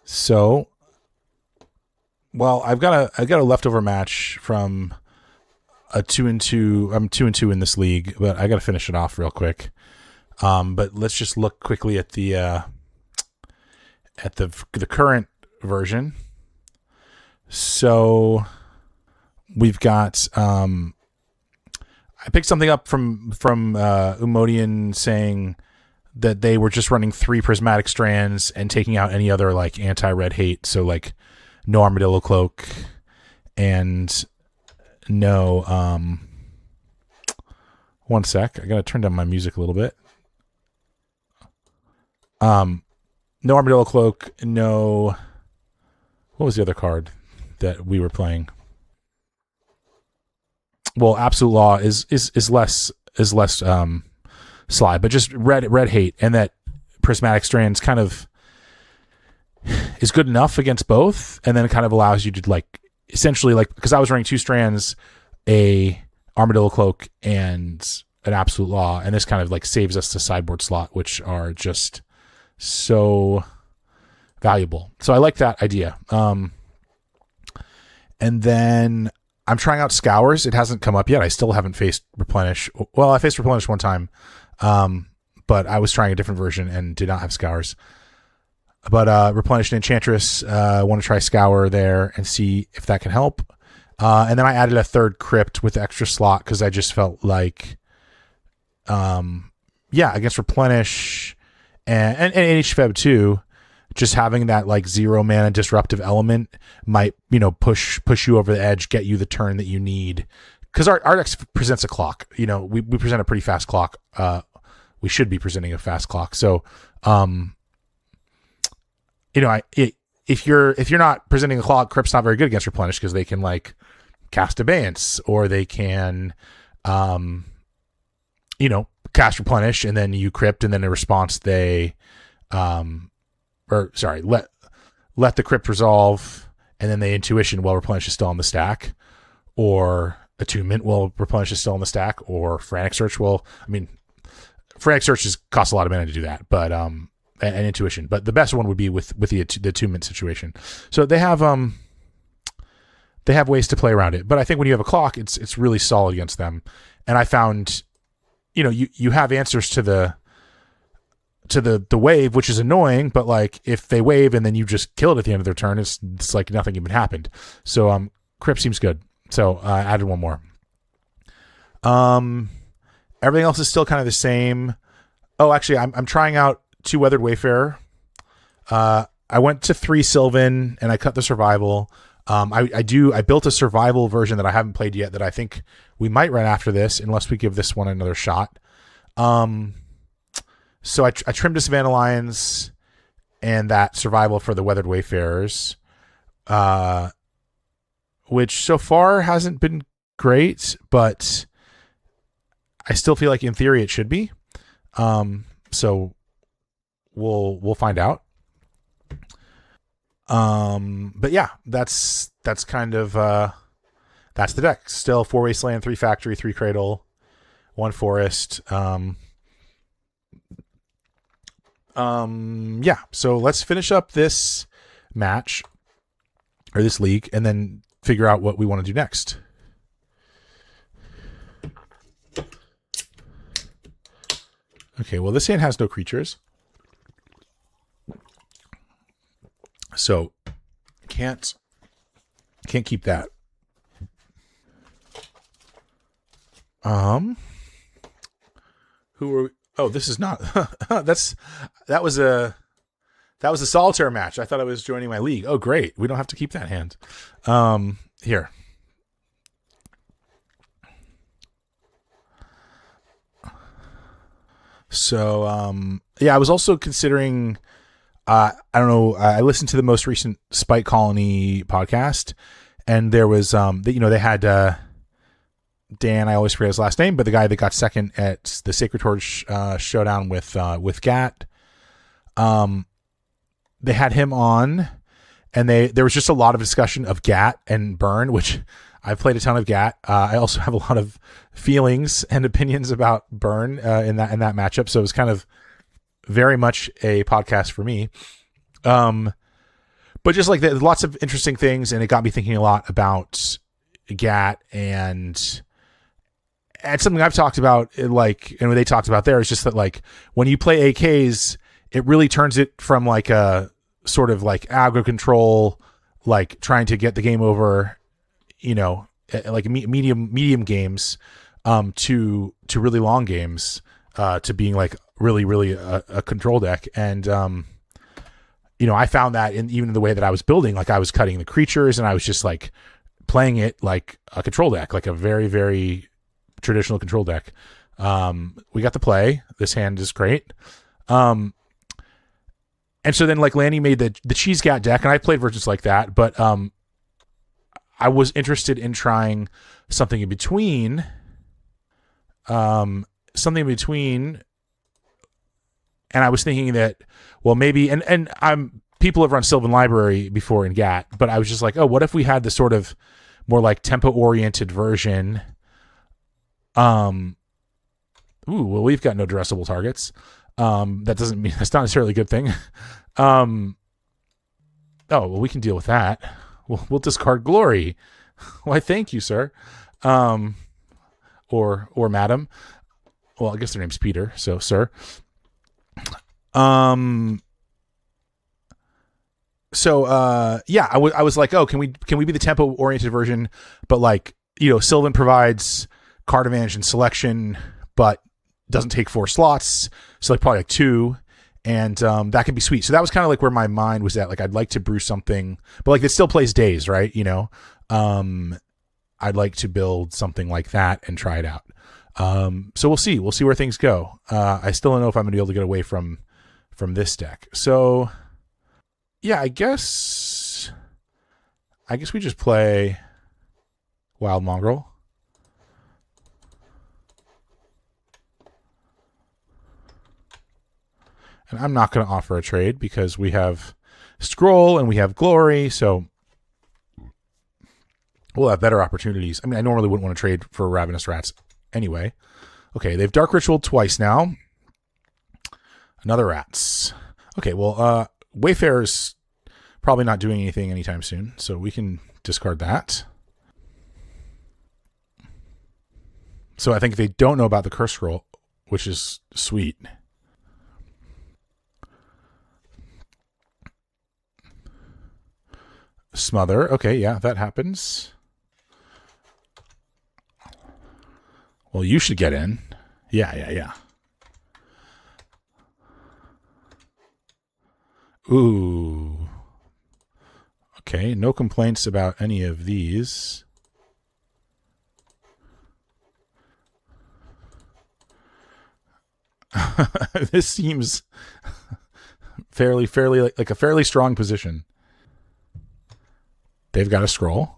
So, well, I've got a leftover match from a 2-2. I'm 2-2 in this league, but I got to finish it off real quick. But let's just look quickly at the current version. So we've got I picked something up from Umodian saying that they were just running 3 prismatic strands and taking out any other like anti-red hate. So like no armadillo cloak and no one sec. I gotta turn down my music a little bit. No armadillo cloak, no, what was the other card that we were playing? Well, absolute law is less slide, but just red hate, and that prismatic strands kind of is good enough against both, and then it kind of allows you to like essentially like, because I was running 2 strands, a armadillo cloak and an absolute law, and this kind of like saves us the sideboard slot, which are just so valuable. So I like that idea. And then I'm trying out Scours. It hasn't come up yet. I still haven't faced Replenish. Well, I faced Replenish one time, but I was trying a different version and did not have Scours. But Replenish and Enchantress, want to try Scour there and see if that can help. And then I added a 3rd Crypt with the extra slot because I just felt like, against Replenish and HFEB too, just having that like 0 mana disruptive element might, push you over the edge, get you the turn that you need. Because our deck presents a clock. We present a pretty fast clock. We should be presenting a fast clock. So, if you're not presenting a clock, Crypt's not very good against Replenish because they can like cast Abeyance, or they can, cast Replenish and then you Crypt, and then in response they, let the Crypt resolve, and then they Intuition while Replenish is still on the stack, or Attunement while Replenish is still on the stack, or Frantic Search. Frantic Search costs a lot of mana to do that, but and Intuition. But the best one would be with the Attunement situation. So they have ways to play around it. But I think when you have a clock, it's really solid against them. And I found, you have answers to the wave, which is annoying, but like if they wave and then you just kill it at the end of their turn, it's like nothing even happened. So Crypt seems good. So I added one more. Everything else is still kind of the same. Oh, actually, I'm trying out 2 Weathered Wayfarer. I went to 3 Sylvan and I cut the survival. I built a survival version that I haven't played yet that I think we might run after this unless we give this one another shot. So I trimmed a Savannah Lions and that survival for the Weathered Wayfarers, which so far hasn't been great, but I still feel like in theory it should be. So we'll find out. But yeah, that's kind of, that's the deck. Still 4 Wasteland, 3 Factory, 3 Cradle, 1 Forest. So let's finish up this match or this league and then figure out what we want to do next. Okay, well, this hand has no creatures. So can't keep that. Who are we? Oh, this is not. that was a solitaire match. I thought I was joining my league. Oh, great. We don't have to keep that hand. Here. So, I was also considering, I don't know, I listened to the most recent Spike Colony podcast, and there was, they had, Dan, I always forget his last name, but the guy that got second at the Sacred Torch showdown with Gat. They had him on, and there was just a lot of discussion of Gat and Burn, which I've played a ton of Gat. I also have a lot of feelings and opinions about Burn in that matchup, so it was kind of very much a podcast for me. But just like lots of interesting things, and it got me thinking a lot about GAT and something I've talked about, like, and what they talked about there is just that, like, when you play AKs, it really turns it from like a sort of like aggro control, like trying to get the game over, you know, like medium games, to really long games, to being like really a control deck. And you know, I found that even in the way that I was building, like I was cutting the creatures and I was just like playing it like a control deck, like a very, very traditional control deck. We got to play. This hand is great. And so then like Lanny made the Cheese Gat deck, and I played versions like that, but I was interested in trying something in between. And I was thinking that, well, maybe, and people have run Sylvan Library before in GAT, but I was just like, oh, what if we had this sort of more like tempo oriented version? Well, we've got no addressable targets. That doesn't mean that's not necessarily a good thing. Oh, well, we can deal with that. We'll discard Glory. Why, thank you, sir. Or madam. Well, I guess their name's Peter, so sir. Yeah, I was like, oh, can we be the tempo oriented version, but like, you know, Sylvan provides card advantage and selection, but doesn't take 4 slots, so like probably like 2, and that can be sweet. So that was kind of like where my mind was at. Like, I'd like to brew something, but like it still plays Days, right? You know, I'd like to build something like that and try it out. So we'll see where things go. I still don't know if I'm gonna be able to get away from this deck. So yeah, I guess we just play Wild Mongrel. And I'm not going to offer a trade because we have Scroll and we have Glory, so we'll have better opportunities. I mean, I normally wouldn't want to trade for Ravenous Rats anyway. Okay, they've Dark Ritual twice now. Another Rats. Okay, well, Wayfarer's probably not doing anything anytime soon, so we can discard that. So I think they don't know about the Curse Scroll, which is sweet. Smother. Okay, yeah, that happens. Well, you should get in. Yeah. Ooh. Okay, no complaints about any of these. This seems fairly like a fairly strong position. They've got a Scroll.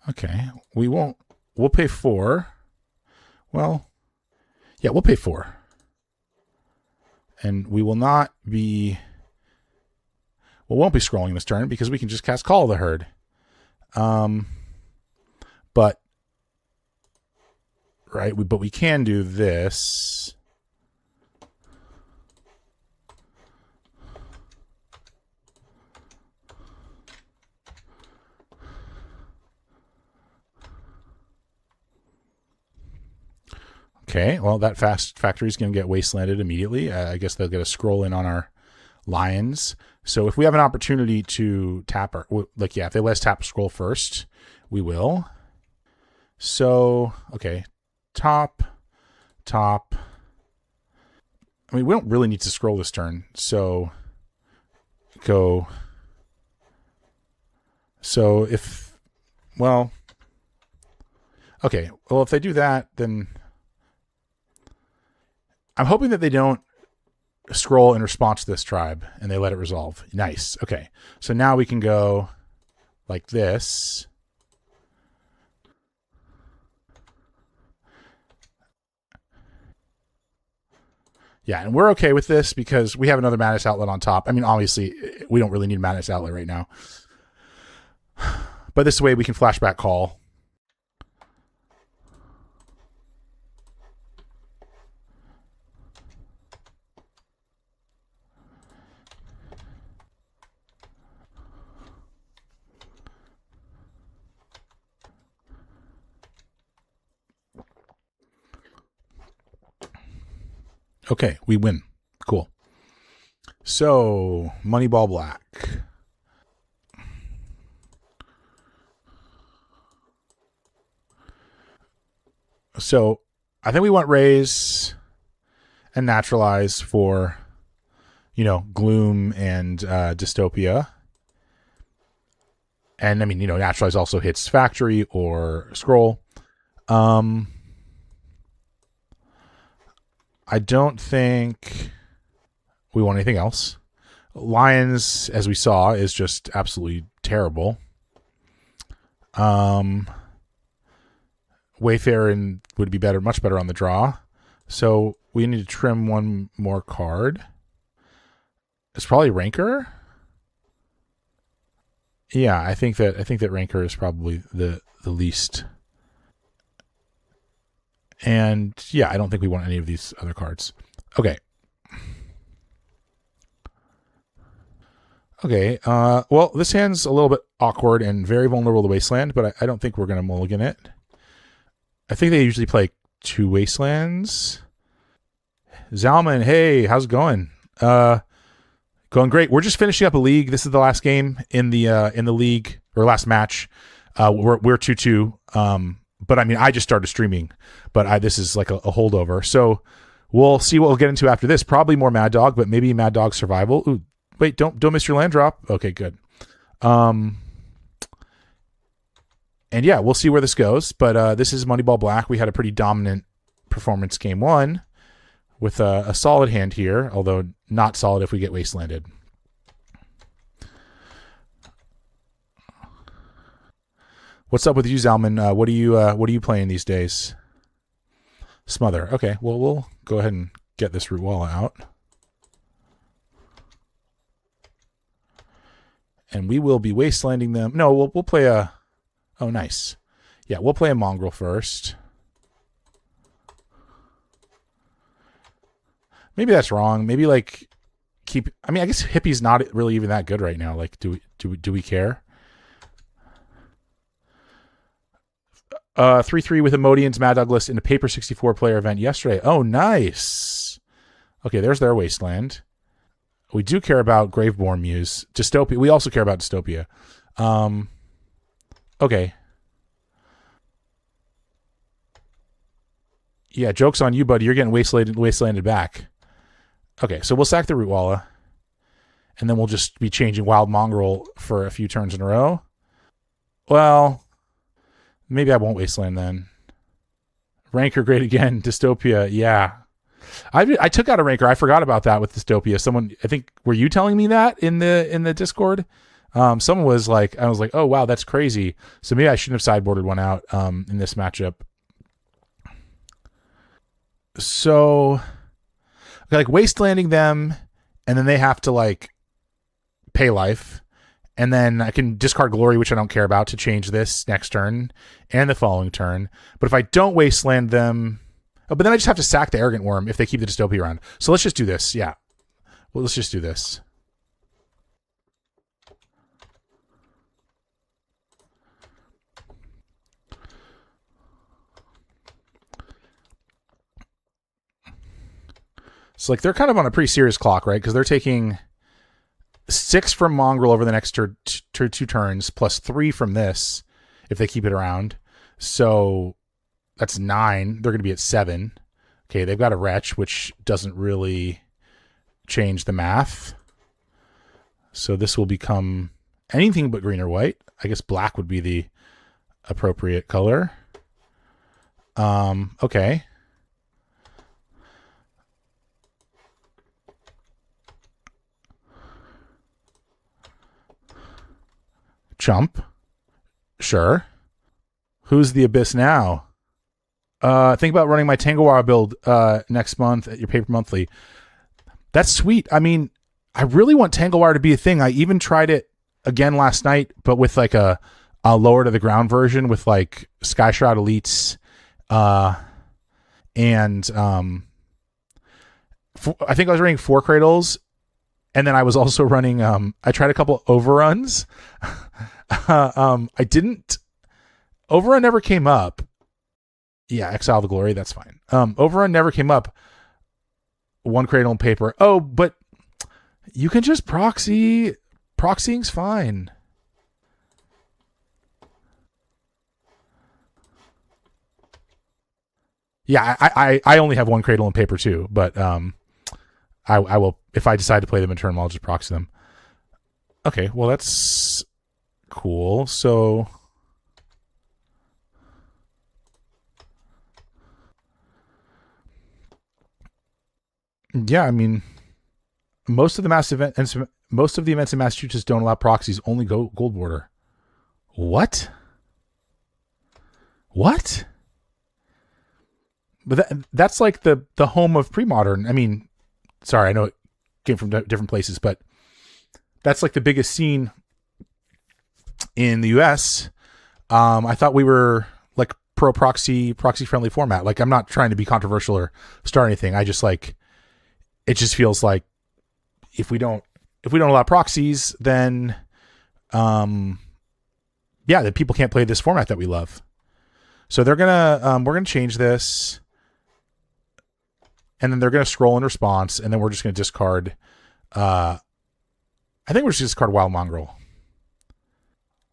Okay, we'll pay 4. Well, yeah, we'll pay 4. And we will not be, won't be scrolling this turn because we can just cast Call of the Herd. But we can do this. Okay, well, that Fast Factory is going to get wastelanded immediately. I guess they'll get a Scroll in on our Lions. So if we have an opportunity to tap if they let us tap Scroll first, we will. So, okay, top. I mean, we don't really need to scroll this turn, so go. So if if they do that, then I'm hoping that they don't scroll in response to this tribe and they let it resolve. Nice. Okay. So now we can go like this. Yeah, and we're okay with this because we have another Madness Outlet on top. I mean, obviously, we don't really need Madness Outlet right now. But this way we can flashback call. Okay, we win. Cool. So, Moneyball Black. So, I think we want raise and naturalize for, gloom and dystopia. And I mean, naturalize also hits factory or scroll. I don't think we want anything else. Lions, as we saw, is just absolutely terrible. Wayfarer would be better, much better on the draw. So we need to trim one more card. It's probably Rancor. Yeah, I think that Rancor is probably the least. And yeah, I don't think we want any of these other cards. Okay. Okay. Well, this hand's a little bit awkward and very vulnerable to Wasteland, but I don't think we're going to mulligan it. I think they usually play 2 Wastelands. Zalman, hey, how's it going? Going great. We're just finishing up a league. This is the last game in the league, or last match. We're 2-2. But I mean, I just started streaming, but this is like a holdover. So we'll see what we'll get into after this. Probably more Mad Dog, but maybe Mad Dog Survival. Ooh, wait, don't miss your land drop. Okay, good. And yeah, we'll see where this goes. But this is Moneyball Black. We had a pretty dominant performance game 1 with a solid hand here, although not solid if we get wastelanded. What's up with you, Zalman? What are you playing these days? Smother. Okay, well, we'll go ahead and get this root wall out. And we will be wastelanding them. No, we'll play a... Oh, nice. Yeah, we'll play a mongrel first. Maybe that's wrong. Maybe like keep... I mean, I guess Hippie's not really even that good right now. Like, do we care? 3-3 with Emodians, Mad Douglas in a Paper 64 player event yesterday. Oh, nice. Okay, there's their wasteland. We do care about Graveborn Muse. Dystopia. We also care about Dystopia. Okay. Yeah, joke's on you, buddy. You're getting wastelanded back. Okay, so we'll sack the Rootwalla. And then we'll just be changing Wild Mongrel for a few turns in a row. Well, maybe I won't wasteland then. Rancor great again. Dystopia, yeah. I took out a Rancor. I forgot about that with Dystopia. Someone, I think, were you telling me that in the Discord? Someone was like, I was like, oh wow, that's crazy. So maybe I shouldn't have sideboarded one out in this matchup. So, like wastelanding them, and then they have to like pay life, and then I can discard Glory, which I don't care about, to change this next turn and the following turn. But if I don't wasteland them, but then I just have to sack the Arrogant Worm if they keep the Dystopia around. So let's just do this. Yeah, well, let's just do this. So like they're kind of on a pretty serious clock, right? Because they're taking 6 from Mongrel over the next 2 turns, plus 3 from this if they keep it around. So that's 9. They're going to be at 7. Okay, they've got a Wretch, which doesn't really change the math. So this will become anything but green or white. I guess black would be the appropriate color. Okay. Chump. Sure. Who's the Abyss now? Think about running my Tangawara build next month at your Paper Monthly. That's sweet. I mean, I really want Tangawara to be a thing. I even tried it again last night, but with like a lower to the ground version with like Sky Shroud Elites and I think I was running 4 Cradles, and then I was also running I tried a couple overruns. I didn't... Overrun never came up. Yeah, Exile the Glory, that's fine. Overrun never came up. one cradle and paper. Oh, but you can just proxy. Proxying's fine. Yeah, I only have one cradle and paper too, but I will, if I decide to play them in turn, I'll just proxy them. Okay, well that's cool. So yeah, I mean, most of the most of the events in Massachusetts don't allow proxies. Only gold border. What? What? But that's like the home of pre-modern. I mean, sorry, I know it came from different places, but that's like the biggest scene in the U.S. I thought we were like pro proxy friendly format. Like, I'm not trying to be controversial or start anything. I just like, it just feels like if we don't allow proxies, then yeah, that people can't play this format that we love. So we're gonna change this, and then they're gonna scroll in response, and then we're just gonna discard. I think we're just gonna discard Wild Mongrel.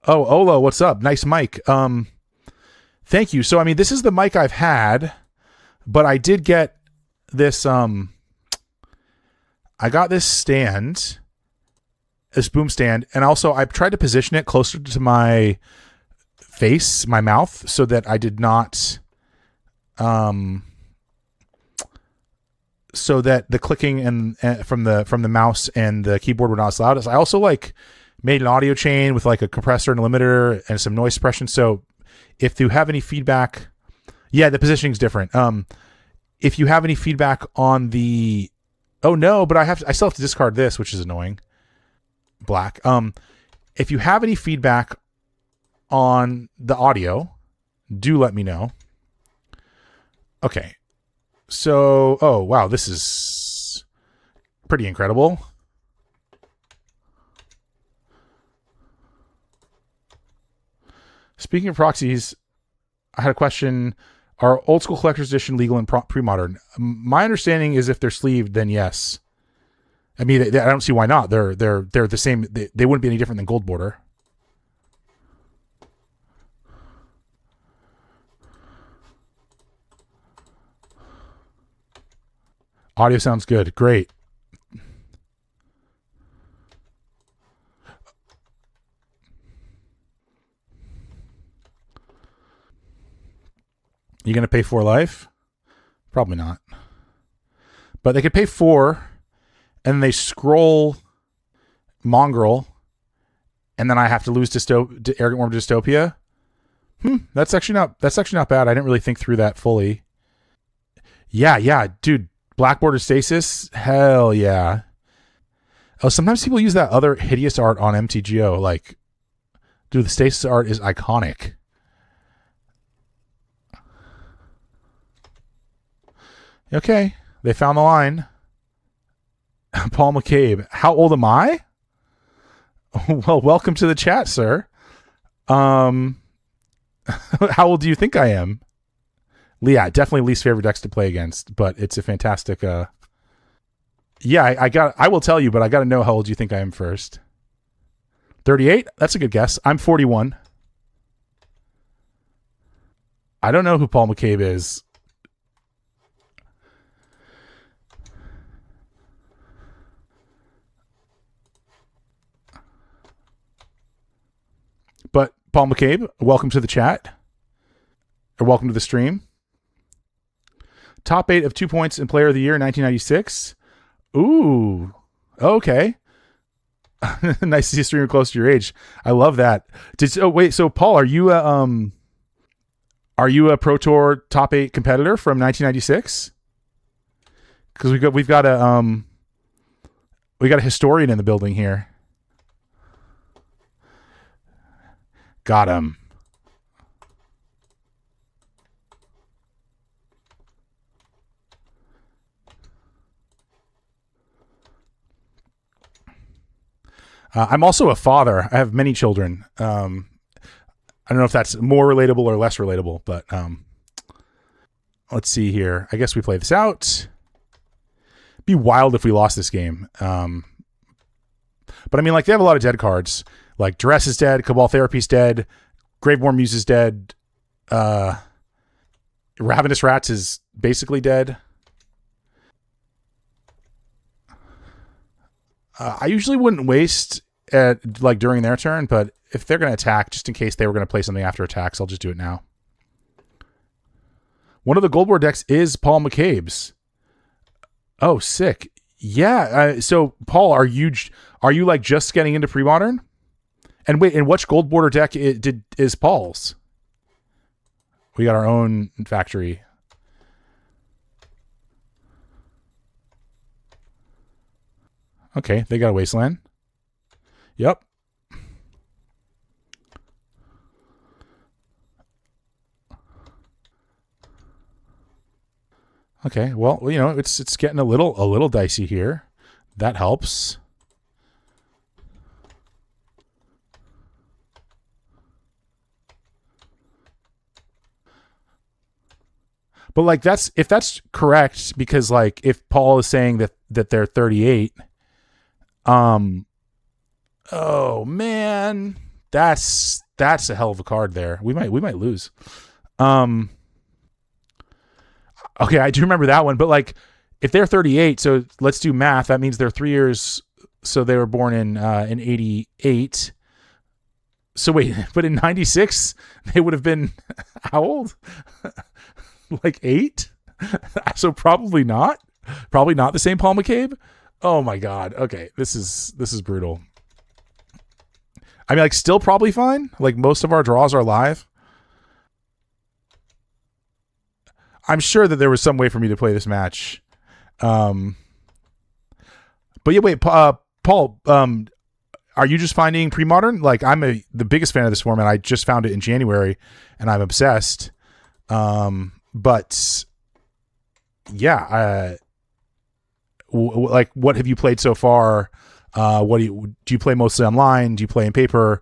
Oh, Olo, what's up? Nice mic. Thank you. So I mean, this is the mic I've had, but I did get this. I got this stand, this boom stand, and also I tried to position it closer to my face, my mouth, so that I did not, so that the clicking and from the mouse and the keyboard were not as loud. I also like made an audio chain with like a compressor and a limiter and some noise suppression. So if you have any feedback, yeah, the positioning is different. If you have any feedback on the, oh no, but I still have to discard this, which is annoying. Black. If you have any feedback on the audio, do let me know. Okay. So, oh wow, this is pretty incredible. Speaking of proxies, I had a question. Are old school collector's edition legal in pre-modern? My understanding is if they're sleeved, then yes. I mean, I don't see why not. They're the same. They wouldn't be any different than gold border. Audio sounds good. Great. You gonna pay for life? Probably not. But they could pay 4, and they scroll Mongrel, and then I have to lose Arrogant Worm Dystopia. That's actually not bad. I didn't really think through that fully. Yeah, dude. Black border stasis, hell yeah. Oh, sometimes people use that other hideous art on MTGO. Like, dude, the stasis art is iconic. Okay, they found the line. Paul McCabe, how old am I? Well, welcome to the chat, sir. How old do you think I am? Yeah, definitely least favorite decks to play against, but it's a fantastic. Yeah, I will tell you, but I got to know how old you think I am first. 38? That's a good guess. I'm 41. I don't know who Paul McCabe is. But Paul McCabe, welcome to the chat. Or welcome to the stream. Top 8 of 2 points in Player of the Year in 1996. Ooh, okay. Nice to see a streamer close to your age. I love that. So Paul, are you a Pro Tour top 8 competitor from 1996? Because we've got a historian in the building here. Got him. I'm also a father. I have many children. I don't know if that's more relatable or less relatable, but let's see here. I guess we play this out. be wild if we lost this game. But I mean, like, they have a lot of dead cards. Like, Duress is dead, Cabal Therapy's dead, Graveborn Muse is dead, Ravenous Rats is basically dead. I usually wouldn't waste like during their turn, but if they're going to attack, just in case they were going to play something after attacks, I'll just do it now. One of the Gold War decks is Paul McCabe's. Oh, sick. Yeah. So Paul, are you like just getting into pre-modern? And wait, and which Gold Border deck is Paul's? We got our own factory. Okay, they got a Wasteland. Yep. Okay, well, you know, it's getting a little dicey here. That helps. But like if that's correct, because like if Paul is saying that they're 38, oh man, that's a hell of a card there. We might lose. Okay, I do remember that one, but like if they're 38, so let's do math. That means they're 3 years. So they were born in 88. So wait, but in 96 they would have been how old? Like 8? So probably not the same Paul McCabe. Oh my God. Okay. This is brutal. I mean, like, still probably fine. Like, most of our draws are live. I'm sure that there was some way for me to play this match. But yeah, wait, Paul, are you just finding pre-modern? Like, I'm the biggest fan of this format. I just found it in January and I'm obsessed. But yeah, like, what have you played so far? What do you play mostly online? Do you play in paper?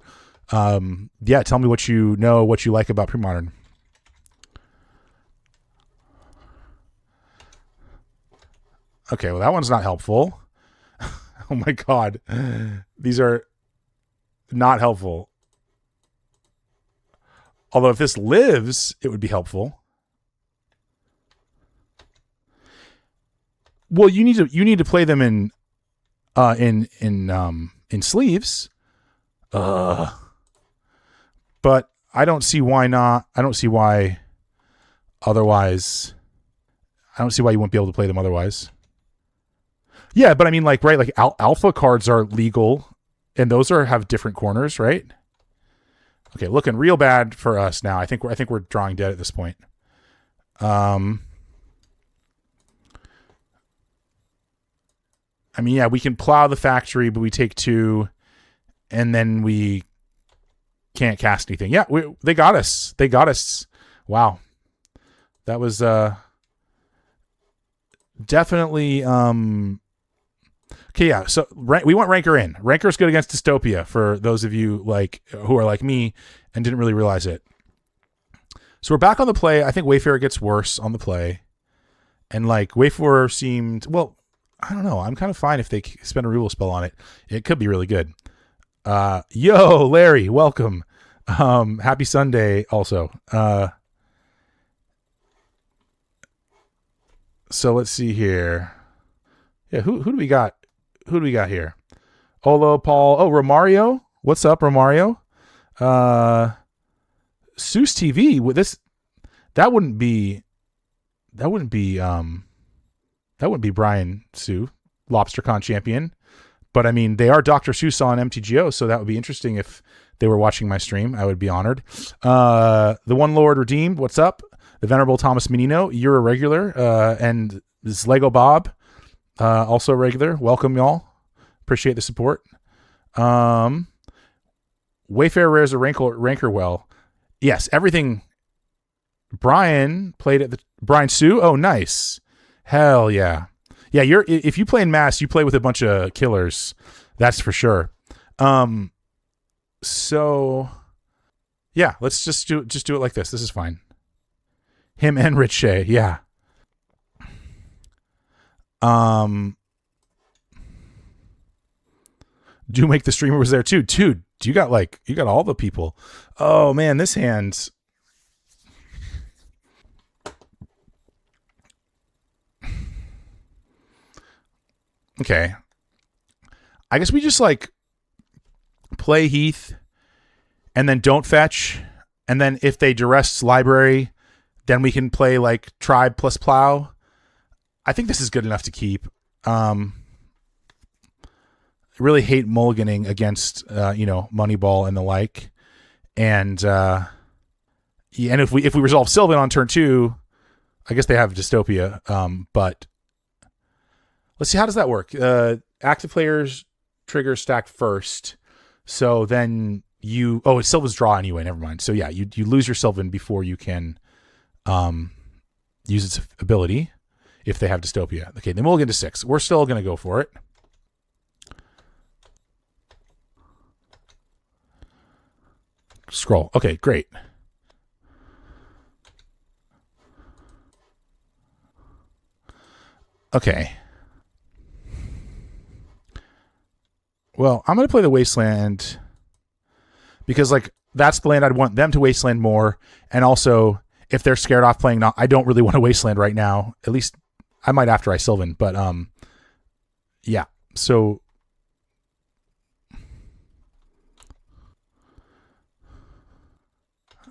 Yeah, tell me what you know, what you like about pre-modern. Okay, well, that one's not helpful. Oh my God. These are not helpful. Although if this lives, it would be helpful. Well, you need to play them in sleeves. But I don't see why not. I don't see why otherwise. I don't see why you won't be able to play them otherwise. Yeah, but I mean, like, right, like alpha cards are legal, and those have different corners, right? Okay, looking real bad for us now. I think we're drawing dead at this point. I mean, yeah, we can plow the factory, but we take 2, and then we can't cast anything. Yeah, they got us. They got us. Wow, that was definitely. Okay, yeah. So we want Ranker in. Ranker's good against Dystopia for those of you like who are like me and didn't really realize it. So we're back on the play. I think Wayfarer gets worse on the play, and like Wayfarer seemed, well, I don't know. I'm kind of fine if they spend a removal spell on it. It could be really good. Yo, Larry, welcome. Happy Sunday also. So let's see here. Yeah, who do we got? Who do we got here? Olo, Paul. Oh, Romario. What's up, Romario? Seuss TV with this. That wouldn't be Brian Sue, LobsterCon champion. But I mean, they are Dr. Seuss on MTGO, so that would be interesting if they were watching my stream. I would be honored. The One Lord Redeemed. What's up? The Venerable Thomas Menino. You're a regular. And this is Lego Bob. Also regular. Welcome, y'all. Appreciate the support. Wayfarer rares a ranker well. Yes, everything. Brian played at the Brian Sue. Oh, nice. Hell yeah. Yeah, if you play in Mass, you play with a bunch of killers. That's for sure. So yeah, let's just do it like this. This is fine. Him and Rich Shea, yeah. Um, do make the streamer was there too, dude. You got all the people. Oh man, this hand. Okay, I guess we just like play Heath, and then don't fetch, and then if they duress library, then we can play like Tribe plus Plow. I think this is good enough to keep. Really hate mulliganing against Moneyball and the like, and and if we resolve Sylvan on turn 2, I guess they have Dystopia. But let's see, how does that work? Active players trigger stacked first, so then it's Sylvan's draw anyway. Never mind. So yeah, you lose your Sylvan before you can use its ability if they have Dystopia. Okay, they mulligan to 6. We're still gonna go for it. Scroll. Okay, great. Okay. Well, I'm going to play the Wasteland because like that's the land I'd want them to Wasteland more. And also if they're scared off playing, I don't really want to Wasteland right now. At least I might after I Sylvan, but yeah. So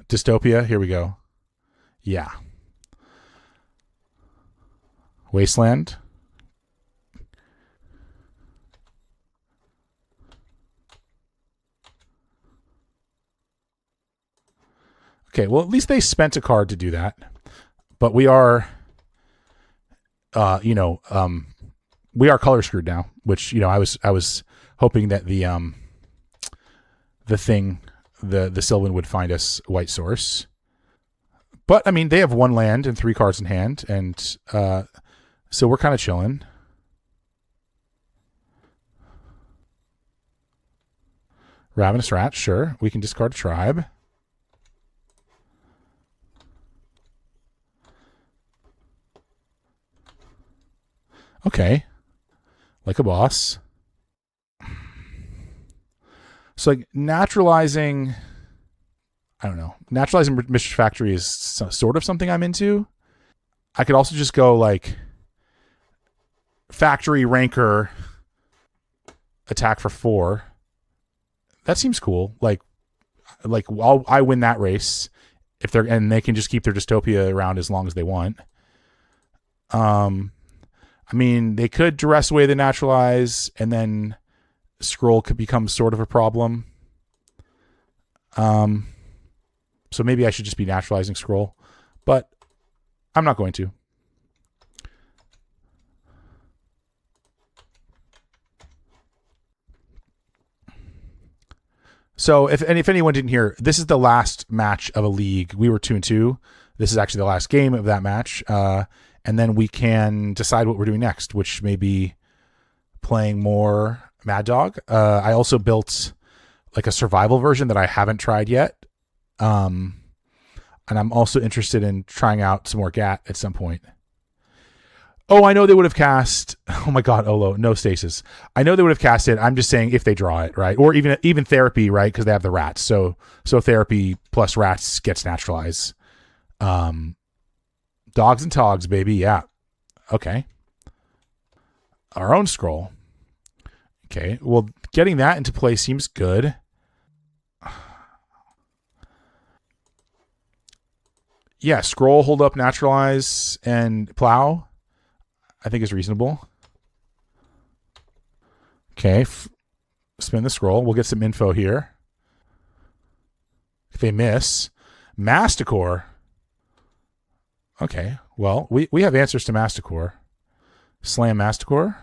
Dystopia, here we go. Yeah. Wasteland. Okay, well, at least they spent a card to do that. But we are, we are color screwed now, which, I was hoping that the Sylvan would find us white source. But, I mean, they have 1 land and 3 cards in hand, and so we're kind of chilling. Ravenous Rat, sure. We can discard a Tribe. Okay. Like a boss. So, like, naturalizing Mischief Factory is sort of something I'm into. I could also just go, like, Factory Rancor, attack for 4. That seems cool. Like I win that race and they can just keep their Dystopia around as long as they want. I mean, they could duress away the naturalize, and then scroll could become sort of a problem. So maybe I should just be naturalizing scroll, but I'm not going to. So if anyone didn't hear, this is the last match of a league. We were 2-2. This is actually the last game of that match. And then we can decide what we're doing next, which may be playing more Mad Dog. I also built like a survival version that I haven't tried yet. And I'm also interested in trying out some more GAT at some point. Oh, I know they would have cast. Oh my God, Olo, no stasis. I know they would have cast it. I'm just saying if they draw it, right? Or even therapy, right? Because they have the rats. So therapy plus rats gets naturalized. Dogs and togs, baby. Yeah. Okay. Our own scroll. Okay. Well, getting that into play seems good. Yeah, scroll, hold up, naturalize, and plow, I think is reasonable. Okay. Spin the scroll. We'll get some info here. If they miss, Masticore. Okay. Well, we have answers to Masticore. Slam Masticore?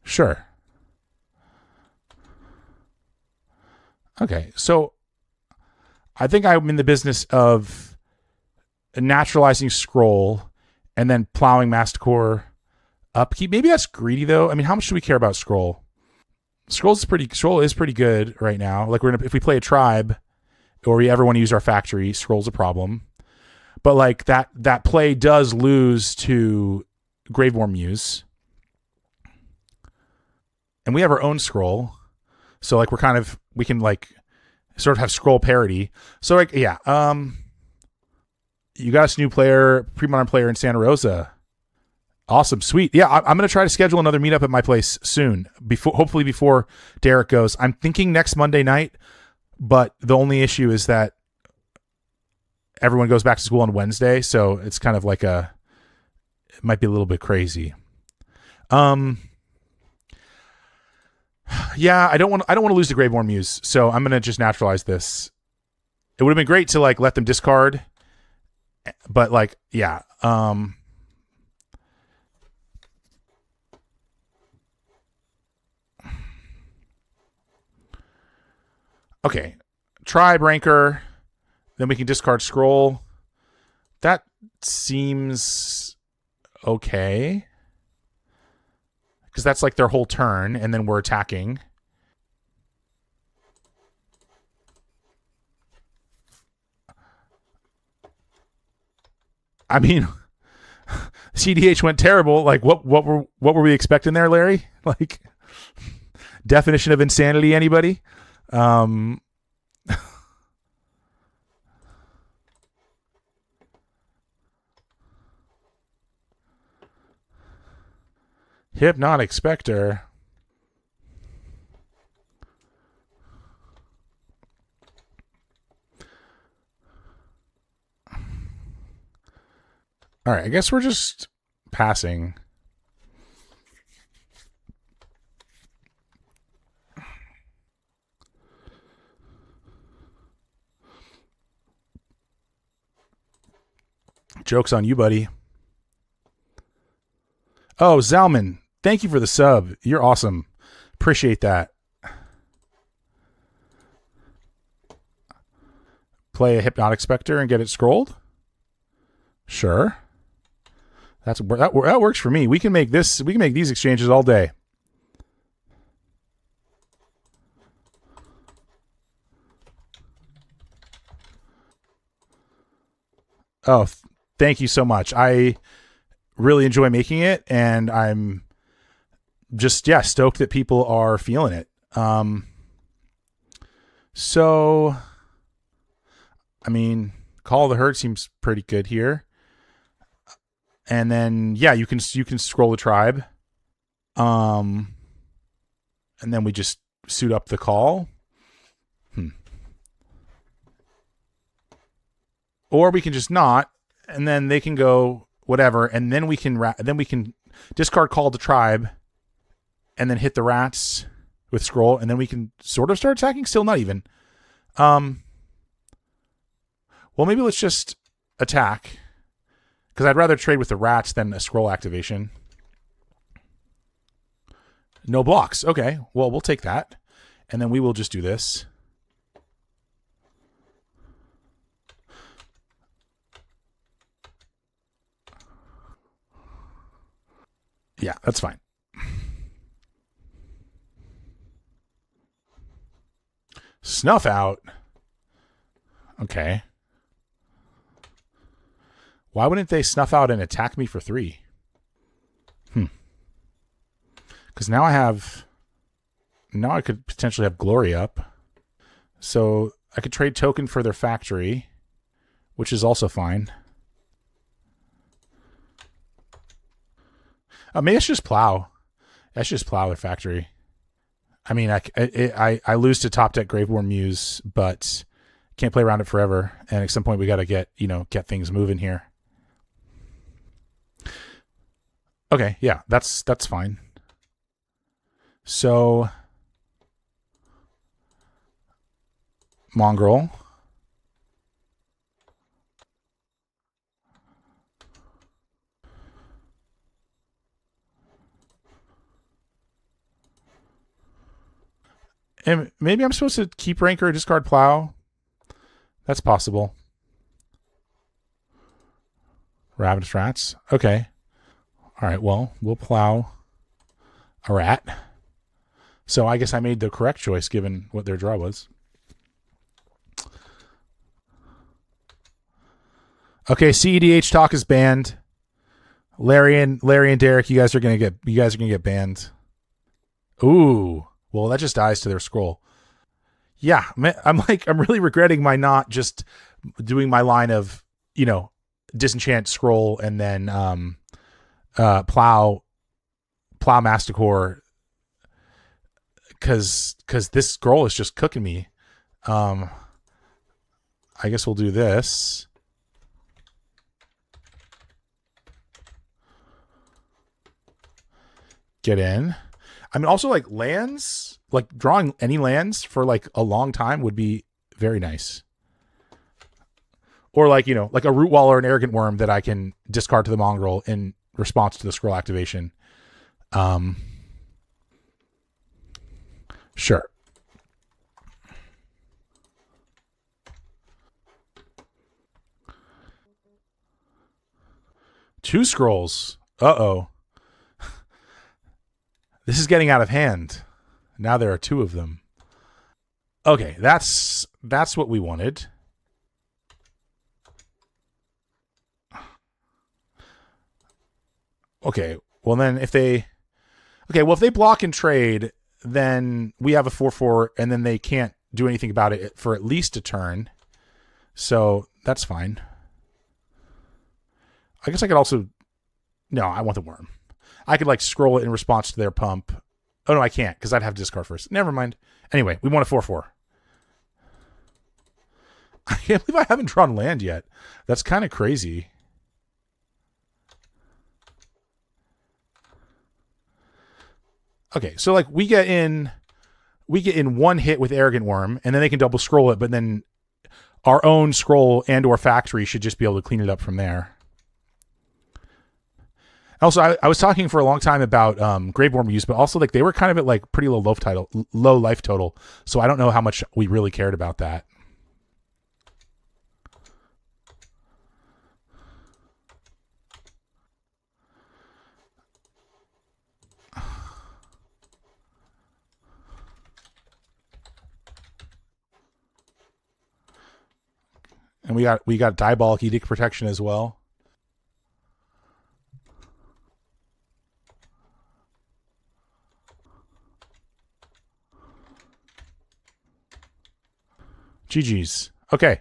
Sure. Okay. So I think I'm in the business of naturalizing scroll and then plowing Masticore upkeep. Maybe that's greedy though. I mean, how much do we care about scroll? Scroll is pretty good right now. Like if we play a tribe or we ever want to use our factory, scroll's a problem. But like that play does lose to Graveworm Muse. And we have our own scroll. So like we can like sort of have scroll parity. So like, yeah. You got us a new player, pre-modern player in Santa Rosa. Awesome. Sweet. Yeah. I'm going to try to schedule another meetup at my place soon, hopefully before Derek goes. I'm thinking next Monday night, but the only issue is that everyone goes back to school on Wednesday. So it's kind of like it might be a little bit crazy. Yeah, I don't want to lose the Graveworm Muse, so I'm gonna just naturalize this. It would have been great to like let them discard, but like, yeah. Okay, tribe ranker, then we can discard scroll. That seems okay. Because that's like their whole turn, and then we're attacking. I mean, CDH went terrible. Like, what were we expecting there, Larry? Like, definition of insanity, anybody? Hypnotic Spectre. All right, I guess we're just passing. Joke's on you, buddy. Oh, Zalman, thank you for the sub. You're awesome. Appreciate that. Play a Hypnotic Spectre and get it scrolled? Sure. That works for me. We can make these exchanges all day. Oh, thank you so much. I really enjoy making it, and I'm just stoked that people are feeling it. So I mean, Call of the Herd seems pretty good here. And then you can scroll the tribe. And then we just suit up the call. Or we can just not, and then they can go whatever, and then we can discard Call to tribe, and then hit the rats with scroll, and then we can sort of start attacking. Still not even. Well, maybe let's just attack, because I'd rather trade with the rats than a scroll activation. No blocks. Okay, well, we'll take that, and then we will just do this. Yeah, that's fine. Snuff out. Okay. Why wouldn't they snuff out and attack me for 3? Because now I could potentially have Glory up. So I could trade token for their factory, which is also fine. Maybe I should just plow. I should just plow their factory. I mean, I lose to Top Deck Graveworm Muse, but can't play around it forever. And at some point, we got to get things moving here. Okay, yeah, that's fine. So, Mongrel. And maybe I'm supposed to keep Ranker or discard Plow. That's possible. Ravenous Rats. Okay. All right, well, we'll Plow a rat. So I guess I made the correct choice given what their draw was. Okay, CEDH talk is banned. Larry and Derek, you guys are gonna get banned. Ooh, well that just dies to their scroll. Yeah, I'm really regretting my not just doing my line of disenchant scroll and then plow Masticore because this scroll is just cooking me. I guess we'll do this. Get in. I mean, also like lands, like drawing any lands for like a long time would be very nice. Or like, like a Root Wall or an Arrogant Worm that I can discard to the Mongrel in response to the scroll activation. Sure. Two scrolls. Uh-oh. This is getting out of hand. Now there are two of them. Okay, that's what we wanted. Okay, well then if they block and trade, then we have a 4/4 and then they can't do anything about it for at least a turn. So that's fine. I guess I could also no, I want the worm. I could like scroll it in response to their pump. Oh no, I can't because I'd have to discard first. Never mind. Anyway, we want a 4/4. I can't believe I haven't drawn land yet. That's kind of crazy. Okay, so like we get in one hit with Arrogant Worm, and then they can double scroll it, but then our own scroll and or factory should just be able to clean it up from there. Also, I was talking for a long time about Graveworm use, but also like they were kind of at like pretty low life total. So I don't know how much we really cared about that. And we got Diabolic Edict protection as well. GG's. Okay.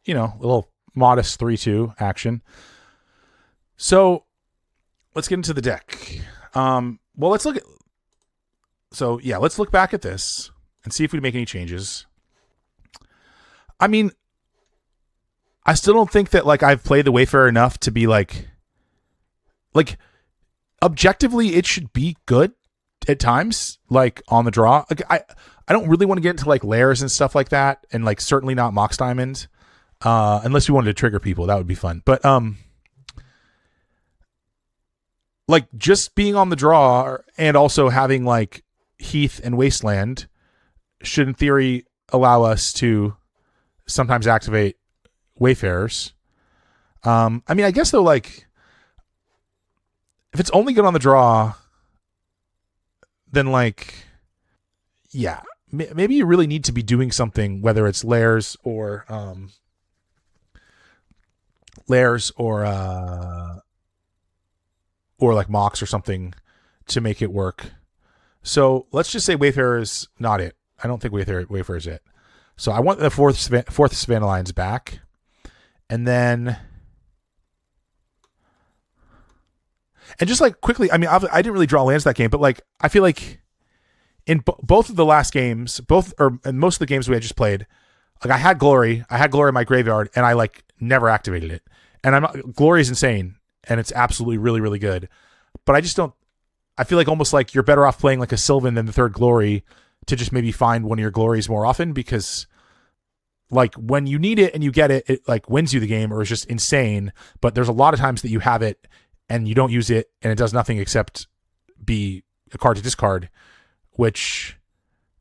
A little modest 3-2 action. So let's get into the deck. Well, let's look back at this and see if we make any changes. I mean, I still don't think that like I've played the Wayfarer enough to be like objectively it should be good at times, like on the draw. Like I don't really want to get into like layers and stuff like that, and like certainly not Mox Diamond, unless we wanted to trigger people. That would be fun. But like just being on the draw and also having like Heath and Wasteland should in theory allow us to sometimes activate Wayfarers. I mean, I guess though, like if it's only good on the draw, then like, yeah, maybe you really need to be doing something, whether it's layers or like Mox or something to make it work. So let's just say Wayfarer is not it. I don't think Wayfarer is it. So I want the fourth Savannah Lions back. And then, and just like quickly, I mean, I didn't really draw lands that game, but like, I feel like in both of the last games, and most of the games we had just played, like I had Glory in my graveyard and I like never activated it. And Glory is insane and it's absolutely really, really good. But I feel like almost like you're better off playing like a Sylvan than the third Glory to just maybe find one of your Glories more often, because like when you need it and you get it, it like wins you the game or is just insane. But there's a lot of times that you have it and you don't use it and it does nothing except be a card to discard, which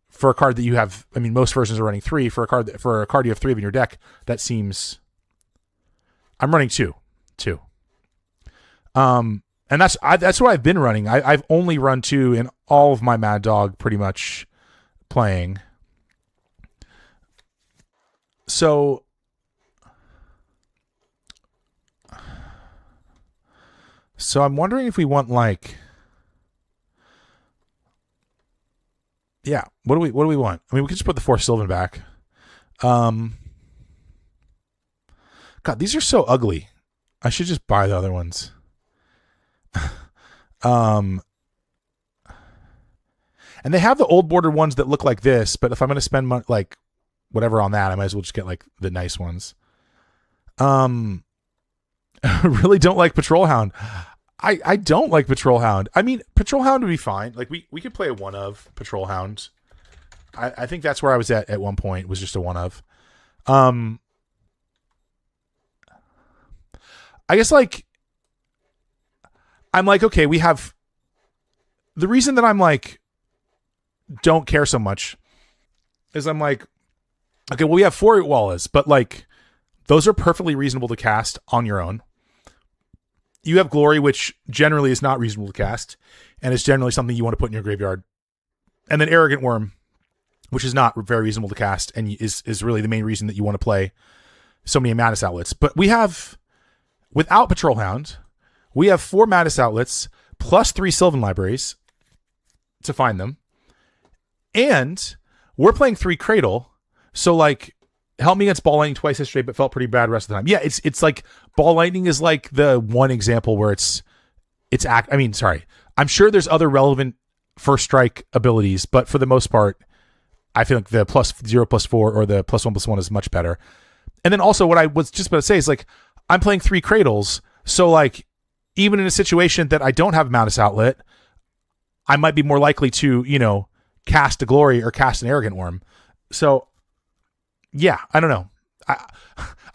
for a card that you have, I mean, most versions are running 3. For a card you have 3 of in your deck, that seems, I'm running 2. And that's what I've been running. I've only run 2 in all of my Mad Dog pretty much playing. So So I'm wondering if we want like, yeah, what do we want? I mean, we could just put the 4 Sylvan back. God, these are so ugly. I should just buy the other ones. And they have the old border ones that look like this, but if I'm going to spend money, like whatever on that, I might as well just get like the nice ones. I really don't like Patrol Hound. I don't like Patrol Hound. I mean, Patrol Hound would be fine. Like we could play a 1 of Patrol Hound. I think that's where I was at one point, was just a 1 of. I guess like I'm like, okay, we have the reason that I'm like don't care so much is I'm like, okay, well we have 4 Wallas, but like those are perfectly reasonable to cast on your own. You have Glory, which generally is not reasonable to cast, and is generally something you want to put in your graveyard. And then Arrogant Worm, which is not very reasonable to cast, and is really the main reason that you want to play so many Madness outlets. But we have, without Patrol Hound, we have 4 Madness outlets plus 3 Sylvan libraries to find them. And we're playing 3 Cradle, so like, helped me against Ball Lightning twice yesterday, but felt pretty bad rest of the time. Yeah, it's like Ball Lightning is like the one example where I'm sure there's other relevant first strike abilities, but for the most part, I feel like the +0/+4 or the +1/+1 is much better. And then also what I was just about to say is like, I'm playing 3 Cradles, so like, even in a situation that I don't have a Madness outlet, I might be more likely to, cast a Glory or cast an Arrogant Worm. So yeah, I don't know.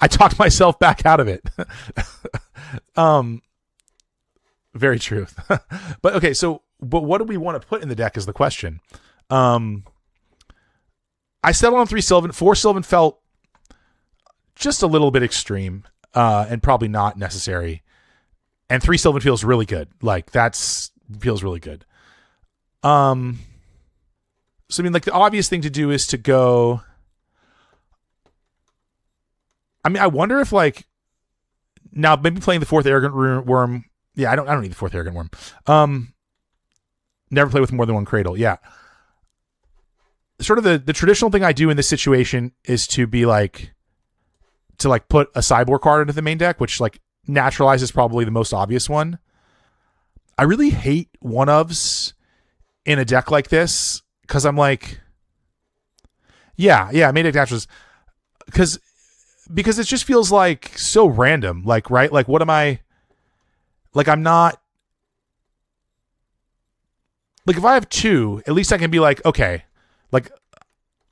I talked myself back out of it. Very true. But okay, but what do we want to put in the deck is the question. I settled on 3 Sylvan. 4 Sylvan felt just a little bit extreme, and probably not necessary. And 3 Sylvan feels really good. Like feels really good. So I mean, like the obvious thing to do is to go. I mean, I wonder if like now maybe playing the 4th Arrogant Worm. Yeah, I don't need the 4th Arrogant Worm. Never play with more than 1 Cradle. Yeah. Sort of the traditional thing I do in this situation is to be like, put a sideboard card into the main deck, which like Naturalize is probably the most obvious one. I really hate 1-ofs in a deck like this because I'm like, yeah, main deck Naturalize. Because it just feels like so random. Like, right? Like, what am I? Like, I'm not. Like, if I have 2, at least I can be like, okay, like,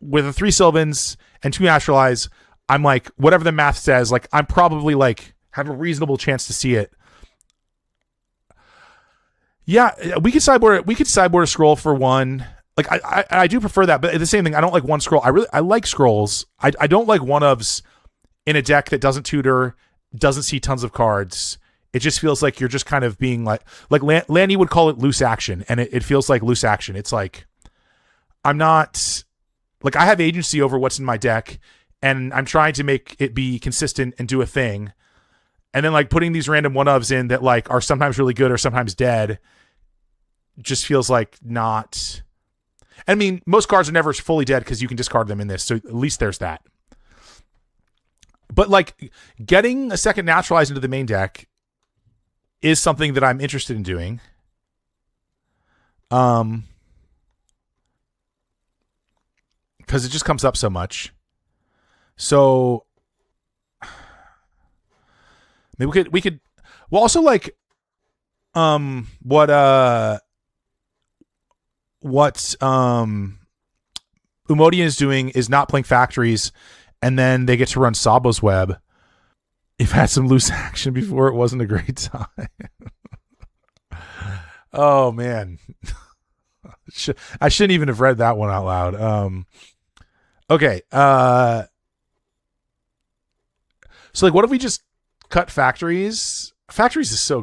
with the 3 Sylvans and 2 Naturalize, I'm like, whatever the math says, like, I'm probably like, have a reasonable chance to see it. Yeah, we could sideboard a scroll for 1. Like, I do prefer that, but the same thing, I don't like 1 scroll. I like scrolls. I don't like 1-ofs in a deck that doesn't tutor, doesn't see tons of cards. It just feels like you're just kind of being like Lanny would call it loose action, and it feels like loose action. It's like, I'm not, like, I have agency over what's in my deck, and I'm trying to make it be consistent and do a thing. And then like putting these random 1-ofs in that like are sometimes really good or sometimes dead just feels like not. I mean, most cards are never fully dead because you can discard them in this, so at least there's that. But like getting a second Naturalize into the main deck is something that I'm interested in doing. Because it just comes up so much. So maybe we could well also like what Umodian is doing is not playing factories, and then they get to run Sabo's Web. You've had some loose action before. It wasn't a great time. Oh man. I shouldn't even have read that one out loud. Okay. So like, what if we just cut factories? Factories so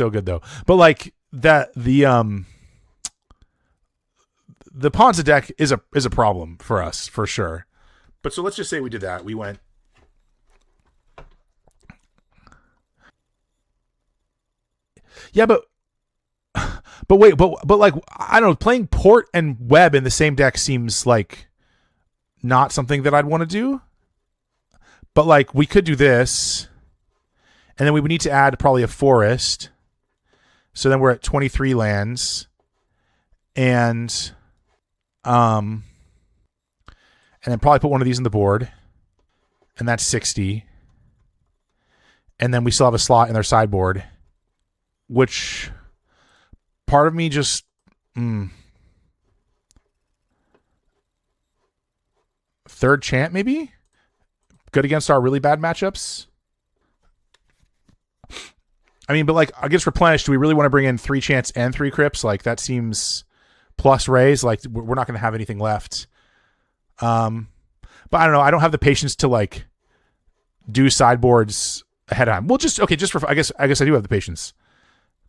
good though. But like that, the Ponza deck is a problem for us for sure. But so let's just say we did that. We went. Yeah, but wait, but like I don't know, playing Port and Web in the same deck seems like not something that I'd want to do. But like we could do this, and then we would need to add probably a forest. So then we're at 23 lands, and then probably put one of these on the board, and that's 60. And then we still have a slot in their sideboard, which part of me just third chant maybe good against our really bad matchups. I mean, but like against Replenish, do we really want to bring in 3 chants and 3 crypts? Like that seems plus raise. Like we're not going to have anything left. But I don't know. I don't have the patience to like do sideboards ahead of time. Well, just for I guess I do have the patience.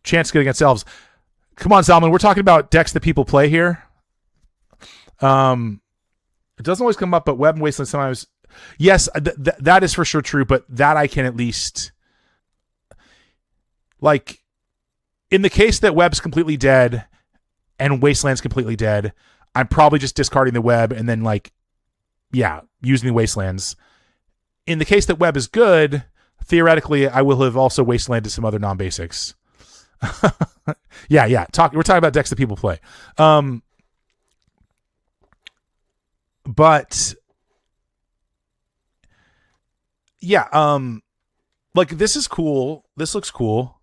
Chance good against elves. Come on, Salman. We're talking about decks that people play here. It doesn't always come up, but Web and Wasteland sometimes. Yes, that is for sure true. But that I can at least like in the case that Web's completely dead and Wasteland's completely dead, I'm probably just discarding the Web and then like, yeah, using the Wastelands. In the case that Web is good, theoretically, I will have also Wastelanded some other non-basics. yeah. We're talking about decks that people play. But yeah, like this is cool. This looks cool.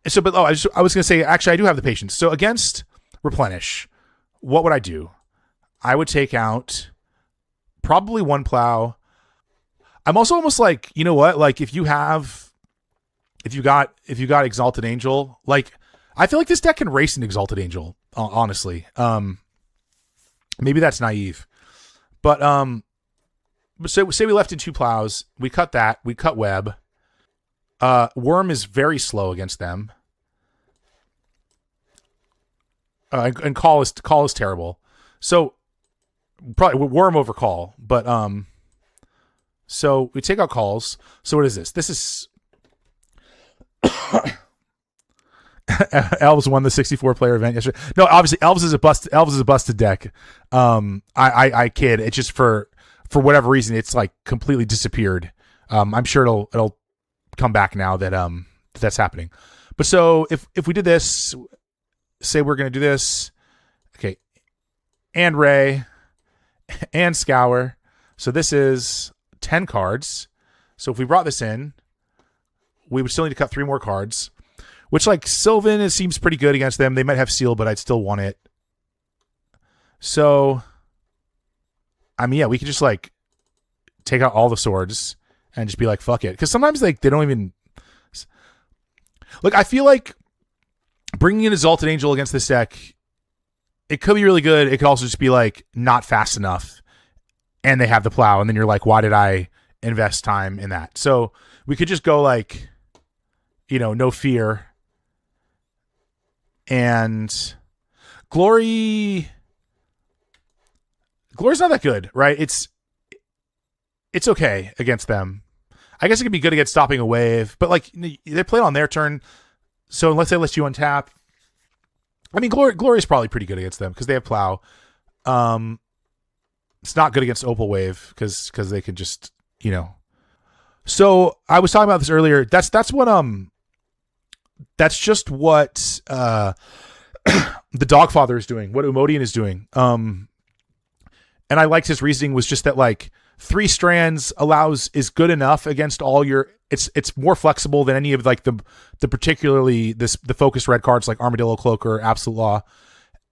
So, but I was gonna say actually I do have the patience. So against Replenish, what would I do? I would take out probably 1 plow. I'm also almost like, you know what? Like if you got Exalted Angel, like I feel like this deck can race an Exalted Angel, honestly. Maybe that's naive. But so say we left in 2 plows, we cut that, we cut Web. Worm is very slow against them. And call is terrible. So probably Worm over Call, but so we take out calls. So what is this? This is Elves won the 64 player event yesterday. No, obviously Elves is a busted deck. I kid. It's just for whatever reason it's like completely disappeared. I'm sure it'll come back now that that's happening. But so if we did this, say we're going to do this, okay, and Ray and Scour. So this is 10 cards. So if we brought this in, we would still need to cut 3 more cards, which like Sylvan, it seems pretty good against them. They might have Seal, but I'd still want it. So, I mean, yeah, we could just like take out all the swords and just be like, fuck it. Because sometimes like they don't even like. I feel like bringing in Exalted Angel against this deck, it could be really good. It could also just be like not fast enough, and they have the plow, and then you're like, why did I invest time in that? So we could just go like, no fear, and Glory's not that good, right? It's okay against them. I guess it could be good against stopping a wave, but like they play on their turn. So let's say let you untap. I mean, Glory's probably pretty good against them because they have plow. It's not good against Opal Wave because they can just So I was talking about this earlier. That's just what the Dogfather is doing. What Umodian is doing. And I liked his reasoning was just that like 3 strands is good enough against all your. It's more flexible than any of like the particularly the focus red cards like Armadillo Cloak or Absolute Law.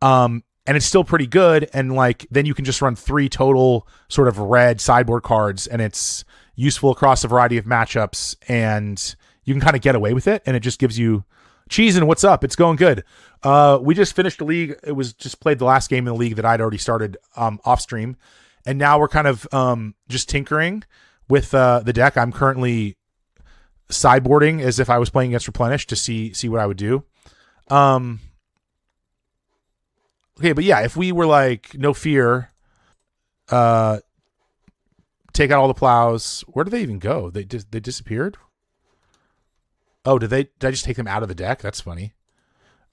And it's still pretty good. And like then you can just run 3 total sort of red sideboard cards, and it's useful across a variety of matchups, and you can kind of get away with it. And it just gives you cheese. And what's up? It's going good. We just finished the league. It was just played the last game in the league that I'd already started off stream. And now we're kind of just tinkering with the deck. I'm currently sideboarding as if I was playing against Replenish to see what I would do. Okay, but yeah, if we were like no fear, take out all the plows. Where did they even go? They disappeared. Oh, did I just take them out of the deck? That's funny.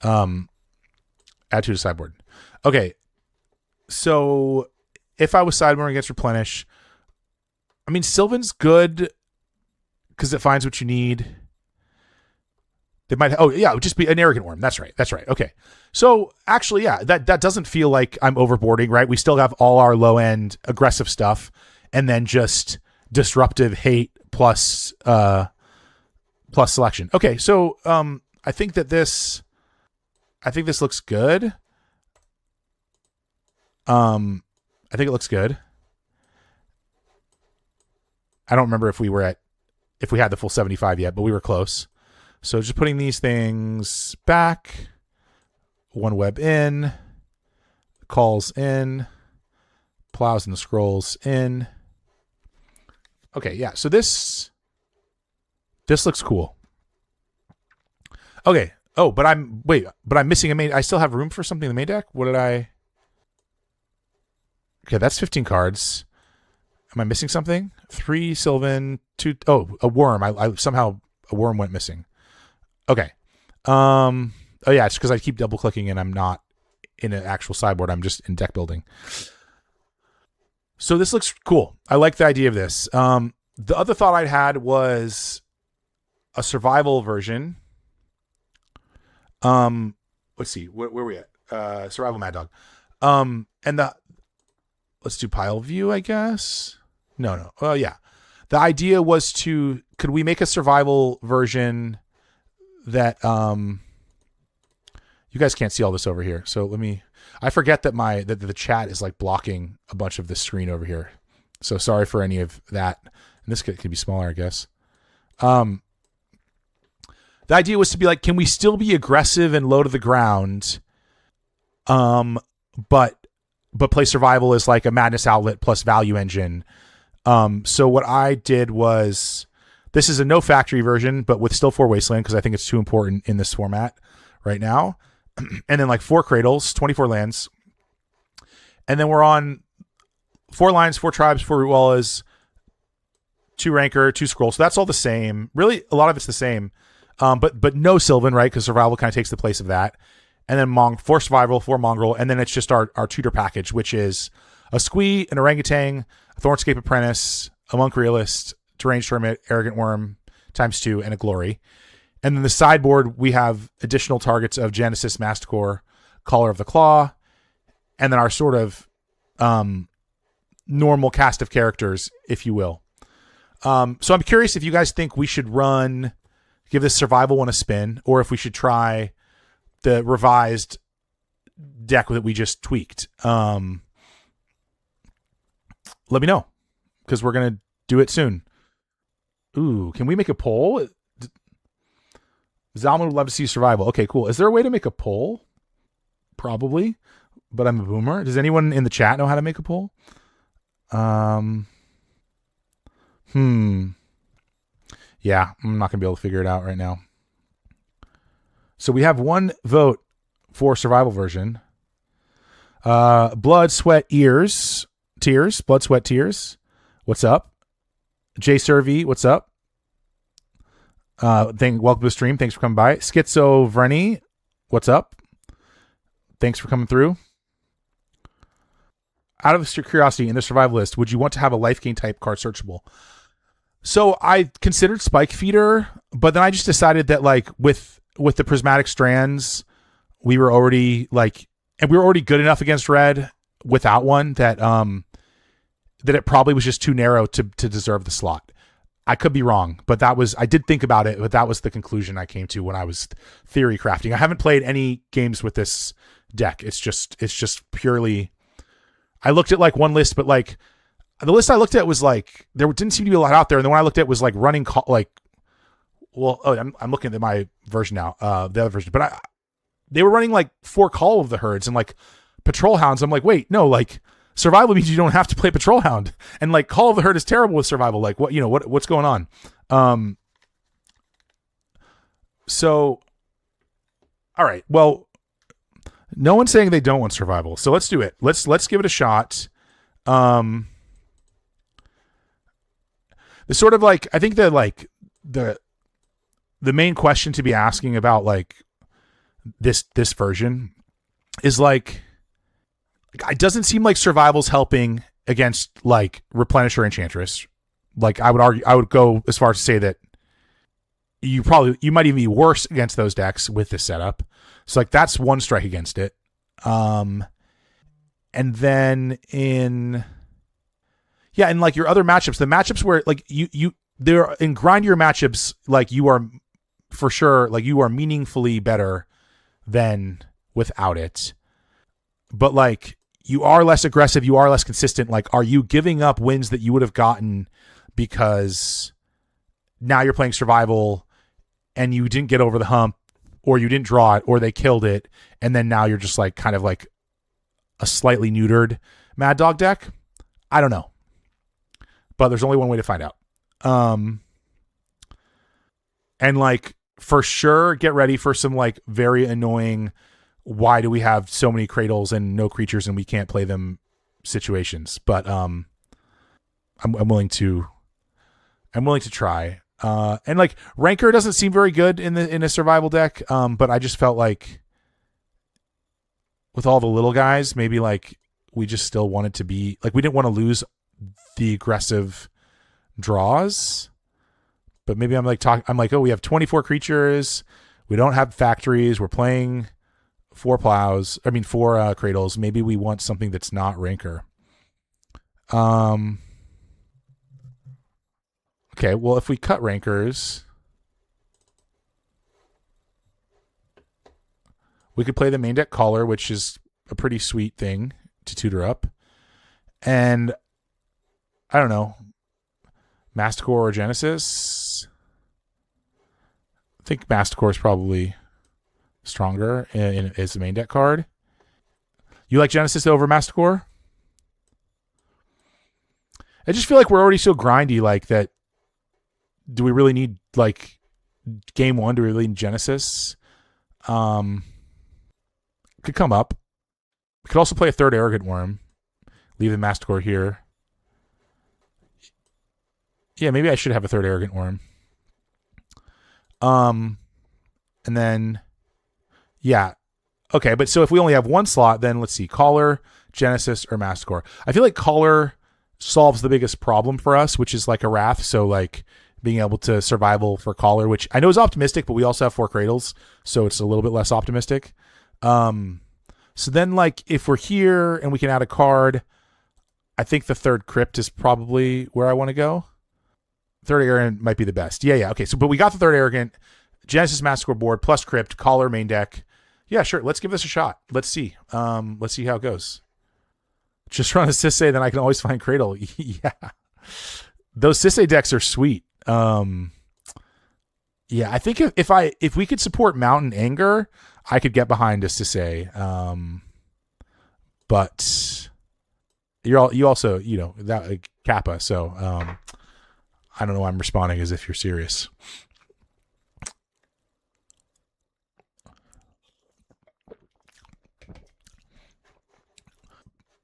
Add 2 to sideboard. Okay. So if I was sideboarding against Replenish, I mean, Sylvan's good because it finds what you need. They might. Oh yeah, it would just be an Arrogant Worm. That's right. Okay. So actually, yeah, that doesn't feel like I'm overboarding, right? We still have all our low end aggressive stuff, and then just disruptive hate plus selection. Okay, so I think this looks good. I think it looks good. I don't remember if we had the full 75 yet, but we were close. So just putting these things back, one web in, calls in, plows and the scrolls in. Okay, yeah. So this looks cool. Okay. Oh, but I'm missing a main. I still have room for something in the main deck. What did I? Okay, that's 15 cards. Am I missing something? 3 Sylvan, 2. Oh, a worm. I somehow a worm went missing. Okay. Oh yeah, it's because I keep double clicking and I'm not in an actual sideboard. I'm just in deck building. So this looks cool. I like the idea of this. The other thought I had was a survival version. Let's see, where are we at? Survival Mad Dog. And let's do pile view, I guess. No. Oh yeah. The idea was could we make a survival version that, you guys can't see all this over here. So I forget that that the chat is like blocking a bunch of the screen over here. So sorry for any of that. And this could be smaller, I guess. The idea was to be like, can we still be aggressive and low to the ground? But play survival as like a madness outlet plus value engine. So what I did was, this is a no factory version, but with still 4 wasteland, because I think it's too important in this format right now. And then like 4 cradles, 24 lands. And then we're on 4 lines, 4 tribes, 4 root wallas, 2 rancor, 2 scrolls. So that's all the same. Really, a lot of it's the same. But no Sylvan, right? Because survival kind of takes the place of that. And then 4 survival, 4 mongrel, and then it's just our tutor package, which is a squee, an orangutan, a Thornscape Apprentice, a monk realist, deranged hermit, arrogant worm ×2, and a glory. And then the sideboard, we have additional targets of Genesis, Masticore, Caller of the Claw, and then our sort of normal cast of characters, if you will. So I'm curious if you guys think we should give this survival one a spin, or if we should try the revised deck that we just tweaked. Let me know, because we're going to do it soon. Ooh, can we make a poll? Zalman would love to see survival. Okay, cool. Is there a way to make a poll? Probably, but I'm a boomer. Does anyone in the chat know how to make a poll? Yeah, I'm not going to be able to figure it out right now. So we have 1 vote for survival version. Blood, Sweat, Tears. Blood, Sweat, Tears. What's up? Jay Servi, what's up? Welcome to the stream. Thanks for coming by. Schizo Vrenny, what's up? Thanks for coming through. Out of curiosity, in the survival list, would you want to have a life gain type card searchable? So I considered Spike Feeder, but then I just decided that like with the Prismatic Strands, we were already good enough against red without one that it probably was just too narrow to deserve the slot. I could be wrong, but I did think about it, but that was the conclusion I came to when I was theory crafting. I haven't played any games with this deck. It's just purely, I looked at like one list, but like the list I looked at was like, there didn't seem to be a lot out there. And the one I looked at was like running, I'm looking at my version now, the other version, but they were running like 4 Call of the Herds and like Patrol Hounds. I'm like, wait, no, like survival means you don't have to play Patrol Hound, and like Call of the Herd is terrible with survival. Like what's going on? So, all right, well, no one's saying they don't want survival, so let's do it. Let's give it a shot. The sort of like, I think that like the the main question to be asking about like this version is like it doesn't seem like survival's helping against like Replenish or Enchantress. Like I would go as far as to say that you might even be worse against those decks with this setup. So like that's one strike against it. And then in like your other matchups, the matchups where like there in grindier matchups, like you are for sure, like you are meaningfully better than without it. But like you are less aggressive, you are less consistent. Like, are you giving up wins that you would have gotten because now you're playing survival and you didn't get over the hump, or you didn't draw it, or they killed it, and then now you're just like kind of like a slightly neutered Mad Dog deck? I don't know. But there's only one way to find out. And like for sure, get ready for some like very annoying why do we have so many cradles and no creatures and we can't play them situations. But I'm willing to try. And like Rancor doesn't seem very good in a survival deck. But I just felt like with all the little guys, maybe like we just still wanted to be like, we didn't want to lose the aggressive draws. But maybe I'm like, oh, we have 24 creatures. We don't have factories. We're playing 4 cradles. Maybe we want something that's not Rancor. Okay, well, if we cut Rancors, we could play the main deck Caller, which is a pretty sweet thing to tutor up. And I don't know, Masticore or Genesis? I think Masticore is probably stronger as the main deck card. You like Genesis over Masticore? I just feel like we're already so grindy like that. Do we really need like game one? Do we really need Genesis? Could come up. We could also play a third Arrogant Worm. Leave the Masticore here. Yeah, maybe I should have a third Arrogant Worm. And then, yeah. Okay, but so if we only have one slot, then let's see. Caller, Genesis, or Masticore. I feel like Caller solves the biggest problem for us, which is like a Wrath. So like being able to survival for Caller, which I know is optimistic, but we also have 4 cradles, so it's a little bit less optimistic. So then like if we're here and we can add a card, I think the third Crypt is probably where I want to go. Third Arrogant might be the best. Yeah. Okay. So, but we got the third Arrogant, Genesis Masticore board plus Crypt, Caller main deck. Yeah, sure. Let's give this a shot. Let's see. Let's see how it goes. Just run a Sisay, then I can always find Cradle. Yeah. Those Sisay decks are sweet. Yeah, I think if we could support Mountain Anger, I could get behind a Sisay. But you also, that Kappa, so I don't know why I'm responding as if you're serious.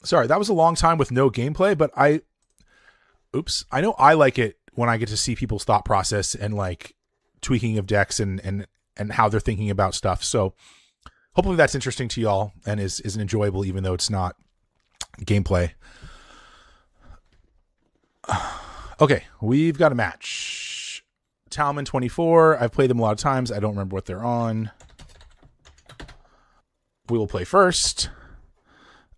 Sorry, that was a long time with no gameplay, but I know I like it when I get to see people's thought process and like tweaking of decks and how they're thinking about stuff. So hopefully that's interesting to y'all and is enjoyable, even though it's not gameplay. Okay, we've got a match. Talman 24. I've played them a lot of times. I don't remember what they're on. We will play first.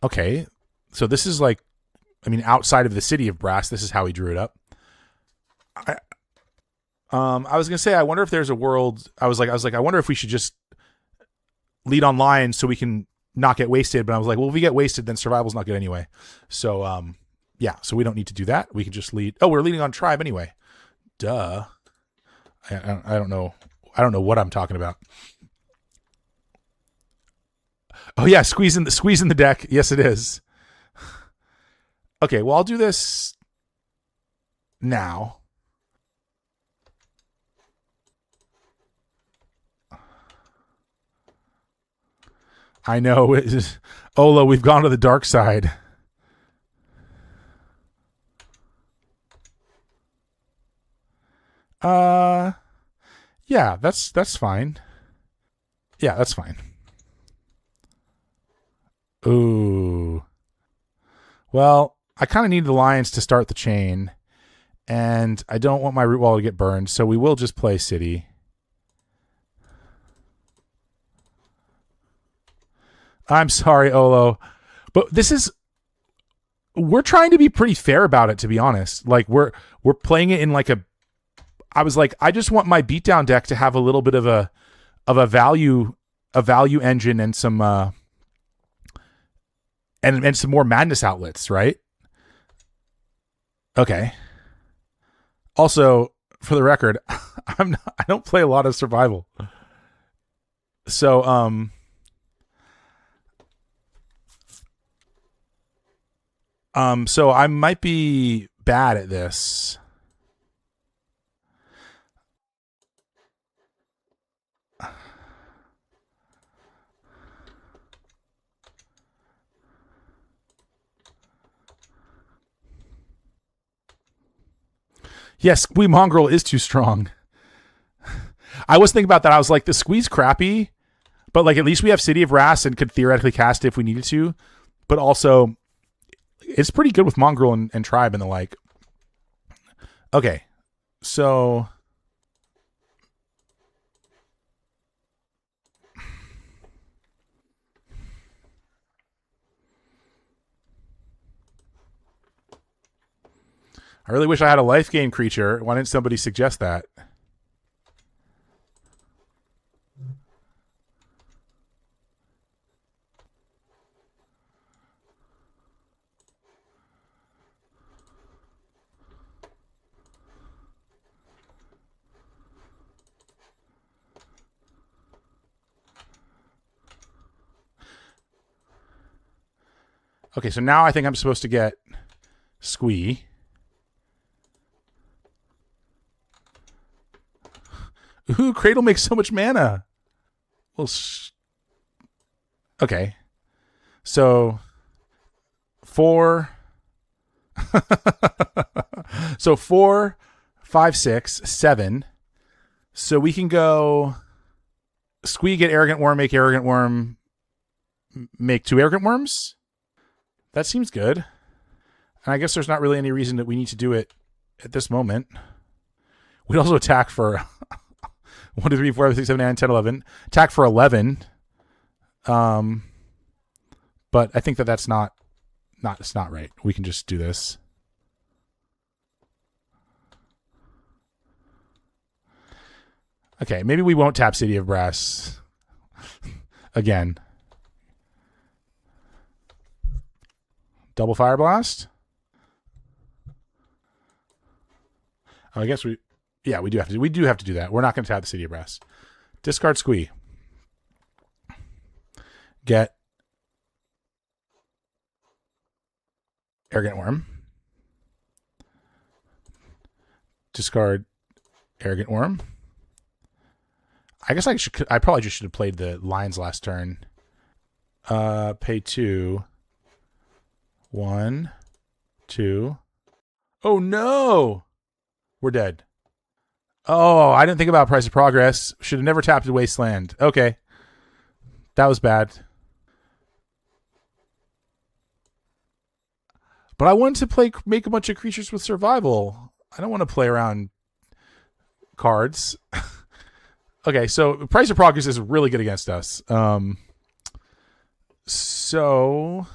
Okay, so this is like, outside of the city of Brass, this is how he drew it up. I was gonna say, I wonder if there's a world. I was like, I wonder if we should just lead online so we can not get wasted. But I was like, well, if we get wasted, then survival's not good anyway. So, yeah, so we don't need to do that. We can just lead. Oh, we're leading on tribe anyway. Duh. I don't know. I don't know what I'm talking about. Oh yeah, squeezing the deck. Yes, it is. Okay, well, I'll do this now. I know. Ola, we've gone to the dark side. Yeah, that's fine. Yeah, that's fine. Ooh. Well, I kind of need the lions to start the chain, and I don't want my root wall to get burned, so we will just play city. I'm sorry, Olo, but we're trying to be pretty fair about it, to be honest. Like we're playing it in like I was like, I just want my beatdown deck to have a little bit of a value engine and some and some more madness outlets, right? Okay. Also, for the record, I don't play a lot of survival. So so I might be bad at this. Yes, Squee Mongrel is too strong. I was thinking about that. I was like, the Squee's crappy, but like at least we have City of Brass and could theoretically cast it if we needed to. But also, it's pretty good with Mongrel and Tribe and the like. Okay, so I really wish I had a life gain creature. Why didn't somebody suggest that? Okay, so now I think I'm supposed to get Squee. Ooh, Cradle makes so much mana. Well, okay. So 4. So 4, 5, 6, 7. So we can go Squee, get Arrogant Worm, make Arrogant Worm, make 2 Arrogant Worms. That seems good. And I guess there's not really any reason that we need to do it at this moment. We'd also attack for 1, 2, 3, 4, 5, 6, 7, 8, 9, 10, 11. Attack for 11. But I think that's not it's not right. We can just do this. Okay, maybe we won't tap City of Brass again. Double Fire Blast. Oh, I guess we do have to do that. We're not going to tap the City of Brass. Discard Squee. Get Arrogant Worm. Discard Arrogant Worm. I guess I probably just should have played the Lions last turn. Pay 2. 1, 2. Oh no! We're dead. Oh, I didn't think about Price of Progress. Should have never tapped the Wasteland. Okay. That was bad. But I wanted to make a bunch of creatures with survival. I don't want to play around cards. Okay, so Price of Progress is really good against us. So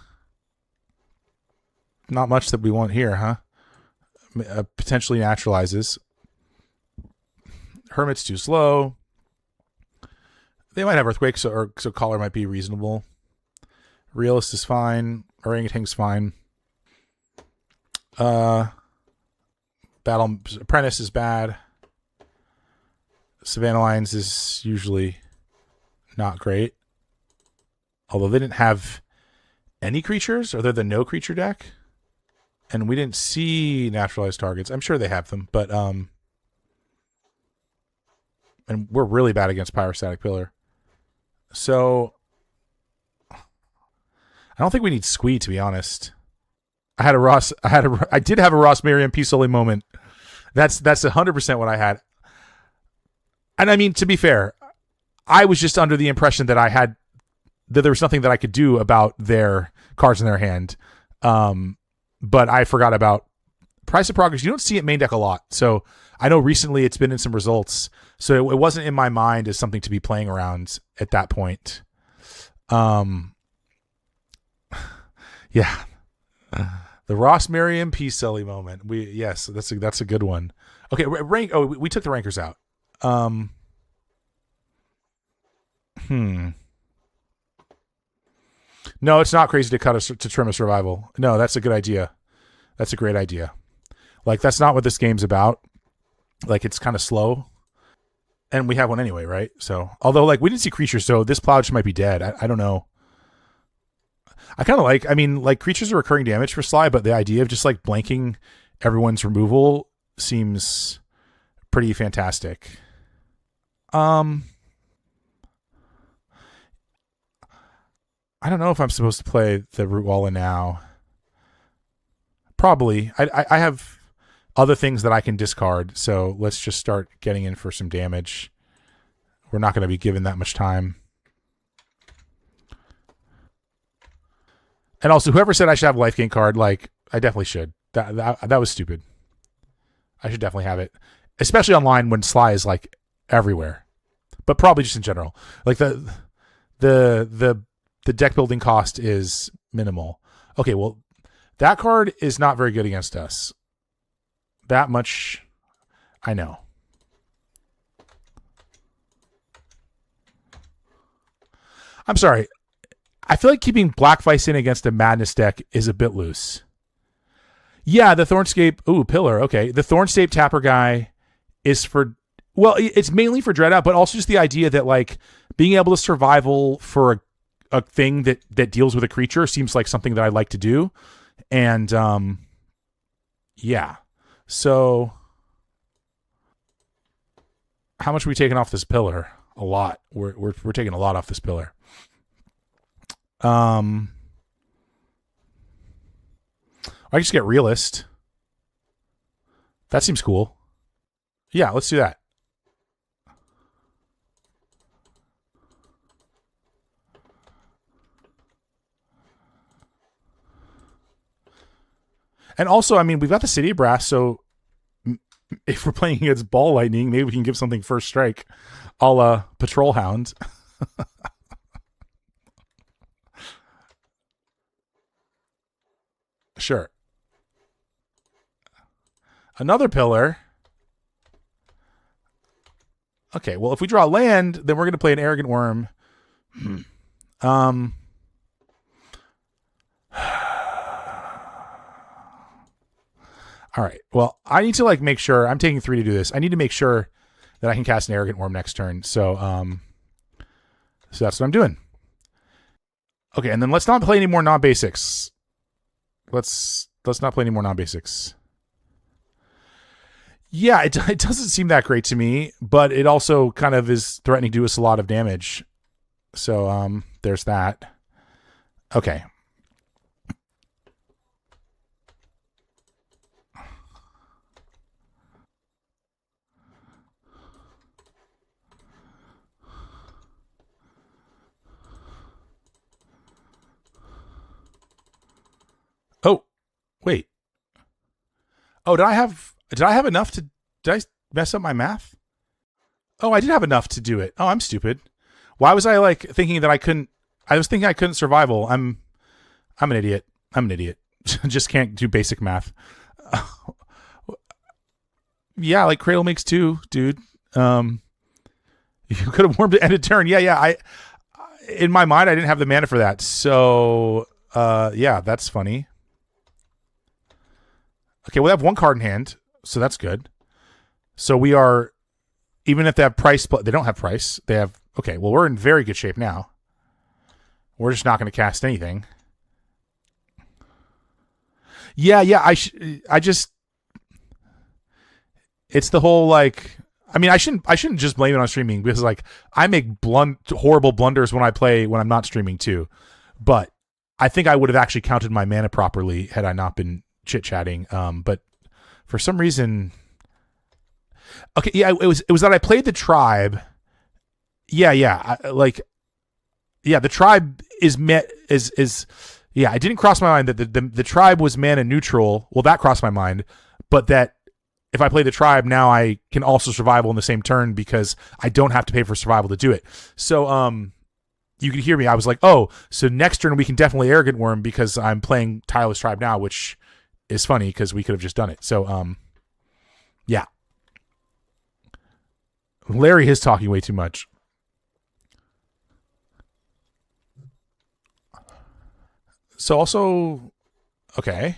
not much that we want here, huh? Potentially naturalizes. Hermit's too slow. They might have Earthquake, so Collar might be reasonable. Realist is fine. Orangutan's fine. Battle Apprentice is bad. Savannah Lions is usually not great. Although they didn't have any creatures, or they're the no creature deck. And we didn't see naturalized targets. I'm sure they have them, but and we're really bad against Pyrostatic Pillar. So I don't think we need Squee, to be honest. I did have a Ross Miriam Peace Only moment. That's 100% what I had. And I mean, to be fair, I was just under the impression that there was nothing that I could do about their cards in their hand. But I forgot about Price of Progress. You don't see it main deck a lot. So I know recently it's been in some results. So it wasn't in my mind as something to be playing around at that point. Yeah. The Ross Merriam Peace Sully moment. Yes, that's a good one. Okay, rank. Oh, we took the rankers out. No, it's not crazy to trim a survival. No, that's a good idea. That's a great idea. Like, that's not what this game's about. Like, it's kind of slow. And we have one anyway, right? So, although, like, we didn't see creatures, so this Plowage might be dead. I don't know. I kind of like creatures are recurring damage for Sly, but the idea of just, like, blanking everyone's removal seems pretty fantastic. I don't know if I'm supposed to play the Root Walla now. Probably. I have other things that I can discard, so let's just start getting in for some damage. We're not going to be given that much time. And also, whoever said I should have a life gain card, like, I definitely should. That was stupid. I should definitely have it. Especially online when Sly is, like, everywhere. But probably just in general. Like, the deck building cost is minimal. Okay, well, that card is not very good against us. That much I know. I'm sorry. I feel like keeping Black Vice in against a Madness deck is a bit loose. Yeah, the Thornscape... Ooh, Pillar. Okay. The Thornscape Tapper guy is for... Well, it's mainly for Dread Out, but also just the idea that, like, being able to survival for a thing that deals with a creature seems like something that I like to do. And, yeah. So, how much are we taking off this Pillar? A lot. We're taking a lot off this Pillar. I can just get Realist. That seems cool. Yeah, let's do that. And also, I mean, we've got the City of Brass, so if we're playing against Ball Lightning, maybe we can give something first strike, a la Patrol Hound. Sure. Another Pillar. Okay, well, if we draw land, then we're going to play an Arrogant Worm. All right. Well, I need to, like, make sure I'm taking 3 to do this. I need to make sure that I can cast an Arrogant Worm next turn. So that's what I'm doing. Okay, and then let's not play any more non-basics. Let's not play any more non-basics. Yeah, it doesn't seem that great to me, but it also kind of is threatening to do us a lot of damage. So there's that. Okay. Oh, wait. Oh, did I have enough to... Did I mess up my math? Oh, I did have enough to do it. Oh, I'm stupid. Why was I, like, thinking that I couldn't... I was thinking I couldn't survival. I'm an idiot. Just can't do basic math. Yeah, like, Cradle makes 2, dude. You could have warmed it end of turn. Yeah. In my mind, I didn't have the mana for that. So, yeah, that's funny. Okay, we have 1 card in hand, so that's good. So we are, even if they have price, they don't have price. They have, okay, well, we're in very good shape now. We're just not going to cast anything. Yeah, I just, it's the whole, like, I mean, I shouldn't just blame it on streaming, because, like, I make horrible blunders when I'm not streaming too. But I think I would have actually counted my mana properly had I not been chit-chatting, but for some reason, Okay, yeah, it was that I played the tribe. Yeah, yeah, yeah, the tribe is yeah. It didn't cross my mind that the tribe was mana neutral. Well, that crossed my mind, but that if I play the tribe now, I can also survival in the same turn because I don't have to pay for survival to do it. So you can hear me. I was like, oh, so next turn we can definitely arrogant worm because I'm playing Tireless Tribe now, which is funny because we could have just done it. So yeah, Larry is talking way too much. So also, okay,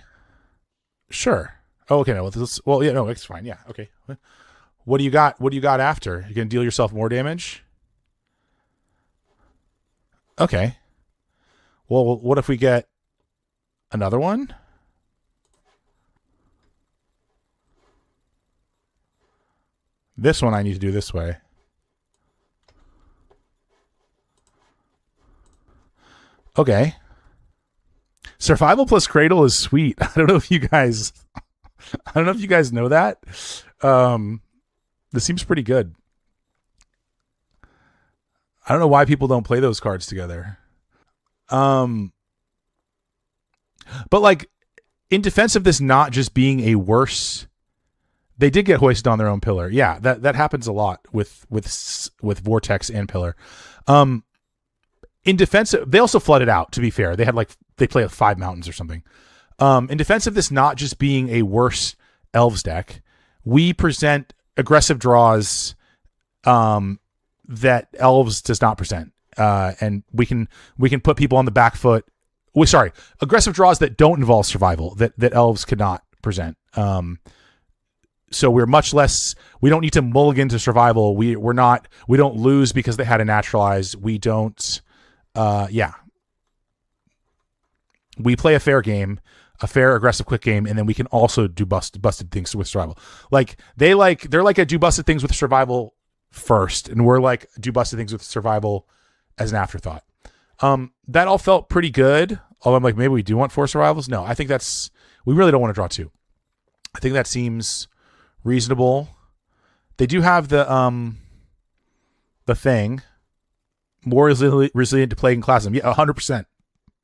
sure. Oh, okay. No, well, yeah, no, it's fine. Yeah, okay. What do you got? What do you got after? You gonna deal yourself more damage? Okay. Well, what if we get another one? This one I need to do this way. Okay. Survival plus Cradle is sweet. I don't know if you guys know that. This seems pretty good. I don't know why people don't play those cards together. But like in defense of this not just being a worse, they did get hoisted on their own pillar. Yeah, that happens a lot with Vortex and Pillar. In defense, they also flooded out. To be fair, they play with 5 mountains or something. In defense of this not just being a worse Elves deck, we present aggressive draws that Elves does not present, and we can put people on the back foot. Aggressive draws that don't involve survival that Elves could not present. So we're much less. We don't need to mulligan to survival. We don't lose because they had a naturalize. We don't. Yeah. We play a fair game, a fair aggressive quick game, and then we can also do busted things with survival. They're like a do busted things with survival first, and we're like do busted things with survival as an afterthought. That all felt pretty good. Although I'm like, maybe we do want 4 survivals. No, I think we really don't want to draw 2. I think that seems reasonable. They do have the thing more resilient to plague and classism. Yeah, 100%.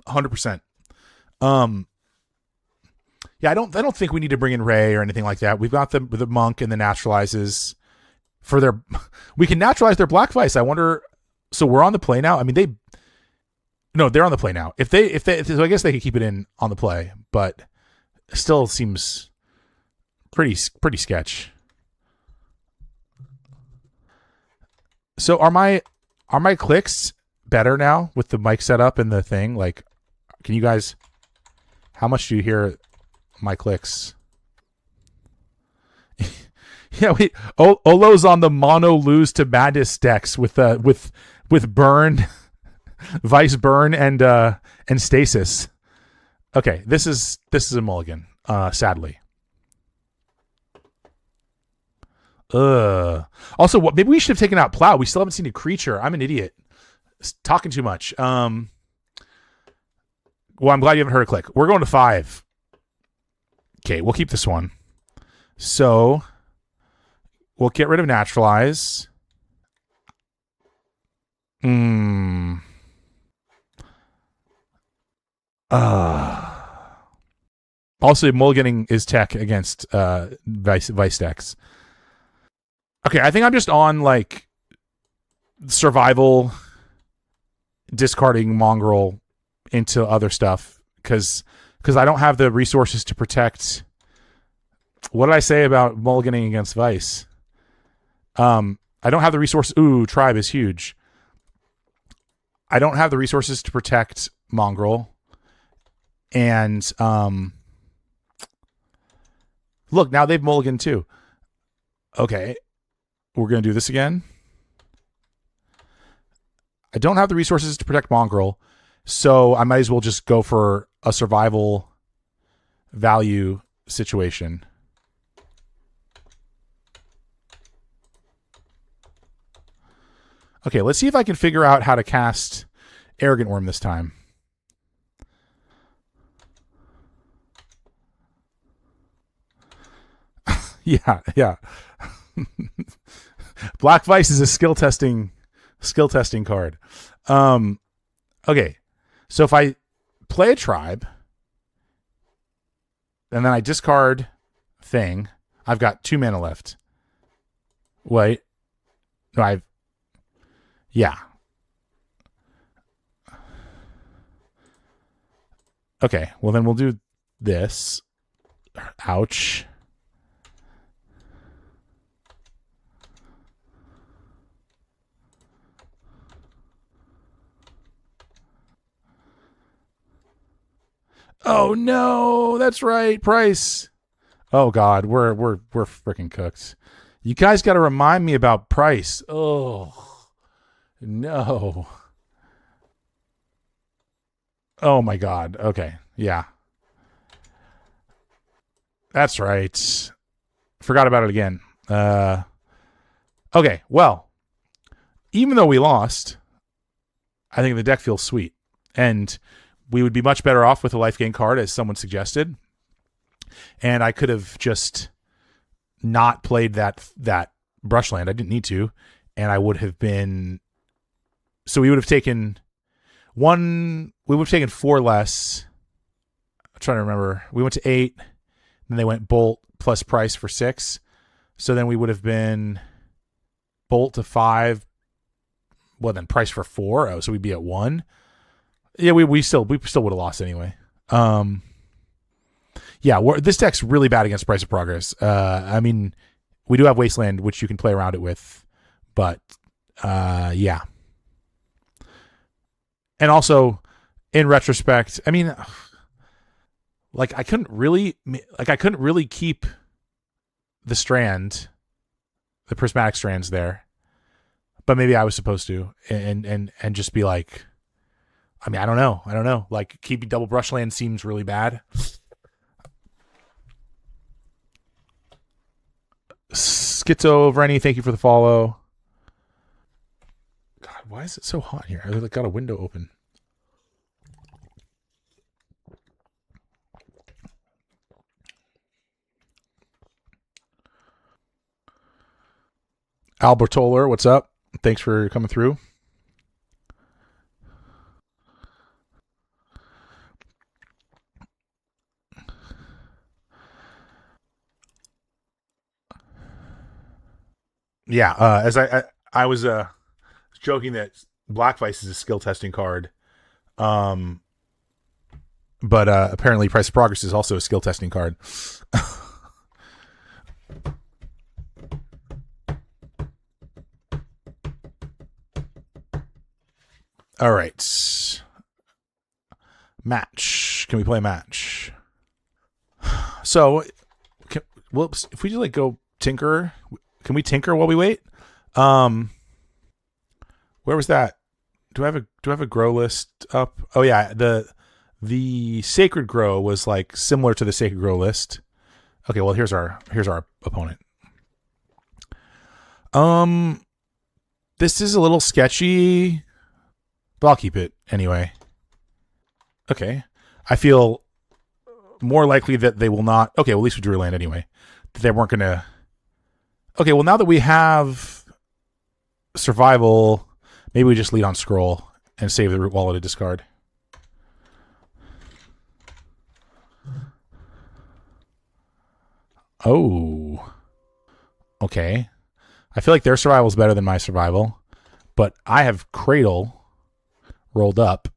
100%. Yeah, I don't think we need to bring in Ray or anything like that. We've got the monk and the naturalizes for their. We can naturalize their Black Vice. I wonder. So we're on the play now. I mean, they're on the play now. If they, so I guess they could keep it in on the play, but still seems pretty sketch. So are my clicks better now with the mic setup and the thing? Like, can you guys? How much do you hear my clicks? Yeah, Olo's on the mono lose to Madness decks with burn, Vice burn and stasis. Okay, this is a mulligan. Sadly. Also, maybe we should have taken out Plow. We still haven't seen a creature. I'm an idiot. Talking too much. Well, I'm glad you haven't heard a click. We're going to 5. Okay, we'll keep this one. So we'll get rid of naturalize. Also, mulliganing is tech against Vice decks. Okay, I think I'm just on like survival, discarding Mongrel into other stuff because I don't have the resources to protect. What did I say about mulliganing against Vice? I don't have the resource. Ooh, Tribe is huge. I don't have the resources to protect Mongrel. And look, now they've mulliganed too. Okay, we're going to do this again. I don't have the resources to protect Mongrel, so I might as well just go for a survival value situation. Okay, let's see if I can figure out how to cast Arrogant Worm this time. Yeah. Black Vice is a skill testing card. Okay. So if I play a tribe and then I discard thing, I've got 2 mana left. Wait. No, yeah. Okay. Well, then we'll do this. Ouch. Oh no, that's right, Price. Oh God, we're freaking cooked. You guys got to remind me about Price. Oh no. Oh my God. Okay, yeah, that's right. Forgot about it again. Okay, well, even though we lost, I think the deck feels sweet, and we would be much better off with a life gain card, as someone suggested. And I could have just not played that brushland. I didn't need to, and I would have been. So we would have taken one. We would have taken 4 less. I'm trying to remember. We went to 8, then they went Bolt plus Price for 6. So then we would have been Bolt to 5. Well, then Price for 4. Oh, so we'd be at 1. Yeah, we still would have lost anyway. Yeah, this deck's really bad against Price of Progress. I mean, we do have Wasteland, which you can play around it with, but yeah. And also, in retrospect, I mean, like I couldn't really keep the strand, the prismatic strands there, but maybe I was supposed to, and just be like. I mean, I don't know. Like, keeping double brushland seems really bad. Schizo Vrenny, thank you for the follow. God, why is it so hot here? I got a window open. Albertoler, what's up? Thanks for coming through. Yeah, as I was joking that Black Vice is a skill testing card, but apparently Price of Progress is also a skill testing card. All right, match. Can we play a match? So, whoops. If we just like go tinker. Can we tinker while we wait? Where was that? Do I have a grow list up? Oh yeah, the Sacred Grow was like similar to the Sacred Grow list. Okay, well here's our opponent. This is a little sketchy, but I'll keep it anyway. Okay, I feel more likely that they will not. Okay, well at least we drew a land anyway. That they weren't gonna. Okay, well, now that we have survival, maybe we just lead on scroll and save the root wallet to discard. Oh. Okay. I feel like their survival is better than my survival, but I have Cradle rolled up.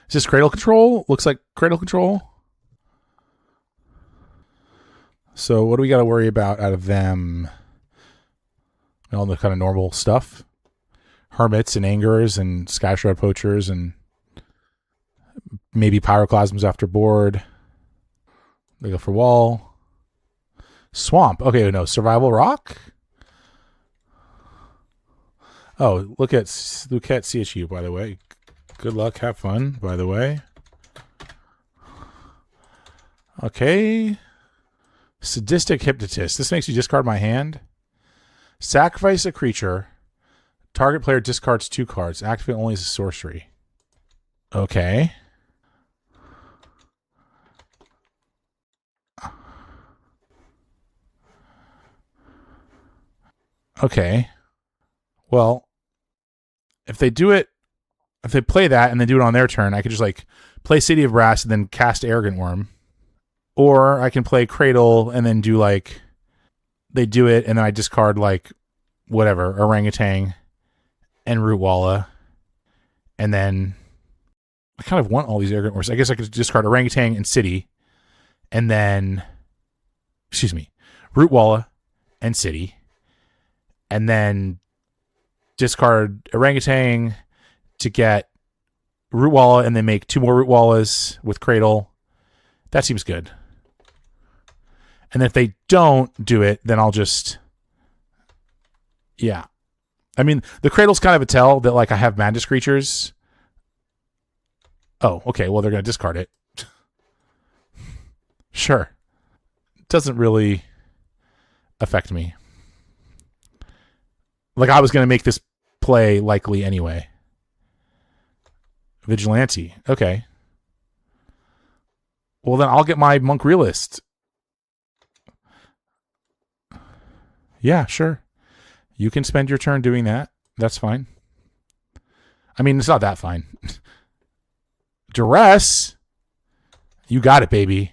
Is this Cradle Control? Looks like Cradle Control. So what do we got to worry about out of them? All the kind of normal stuff. Hermits and Angers and Sky Shroud Poachers and maybe Pyroclasms after board. They go for wall. Swamp. Okay, no. Survival Rock? Oh, look at CHU, by the way. Good luck. Have fun, by the way. Okay. Sadistic Hypnotist. This makes you discard my hand. Sacrifice a creature. Target player discards 2 cards. Activate only as a sorcery. Okay. Okay. Well, if they play that and then do it on their turn, I could just like play City of Brass and then cast Arrogant Worm. Or I can play Cradle and then do like, they do it and then I discard like whatever, Orangutan and Rootwalla. And then I kind of want all these Arrogant Worms. I guess I could discard Orangutan and City. And then, Rootwalla and City. And then discard Orangutan to get Rootwalla and then make 2 more Rootwallas with Cradle. That seems good. And then if they don't do it, then I'll just... Yeah. I mean, the Cradle's kind of a tell that like I have Madness creatures. Oh, okay. Well, they're going to discard it. Sure. Doesn't really affect me. Like I was going to make this play likely anyway. Vigilante. Okay. Well, then I'll get my Monk Realist. Yeah, sure. You can spend your turn doing that. That's fine. I mean, it's not that fine. Duress. You got it, baby.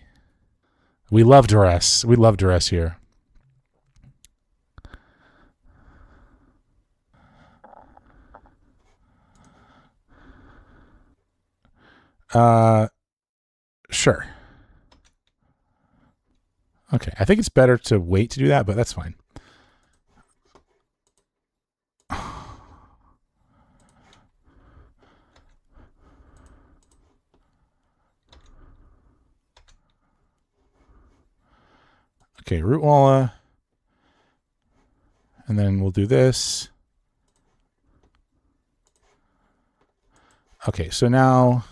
We love Duress. We love Duress here. Sure. Okay, I think it's better to wait to do that, but that's fine. Okay, Rootwalla. And then we'll do this. Okay, so now...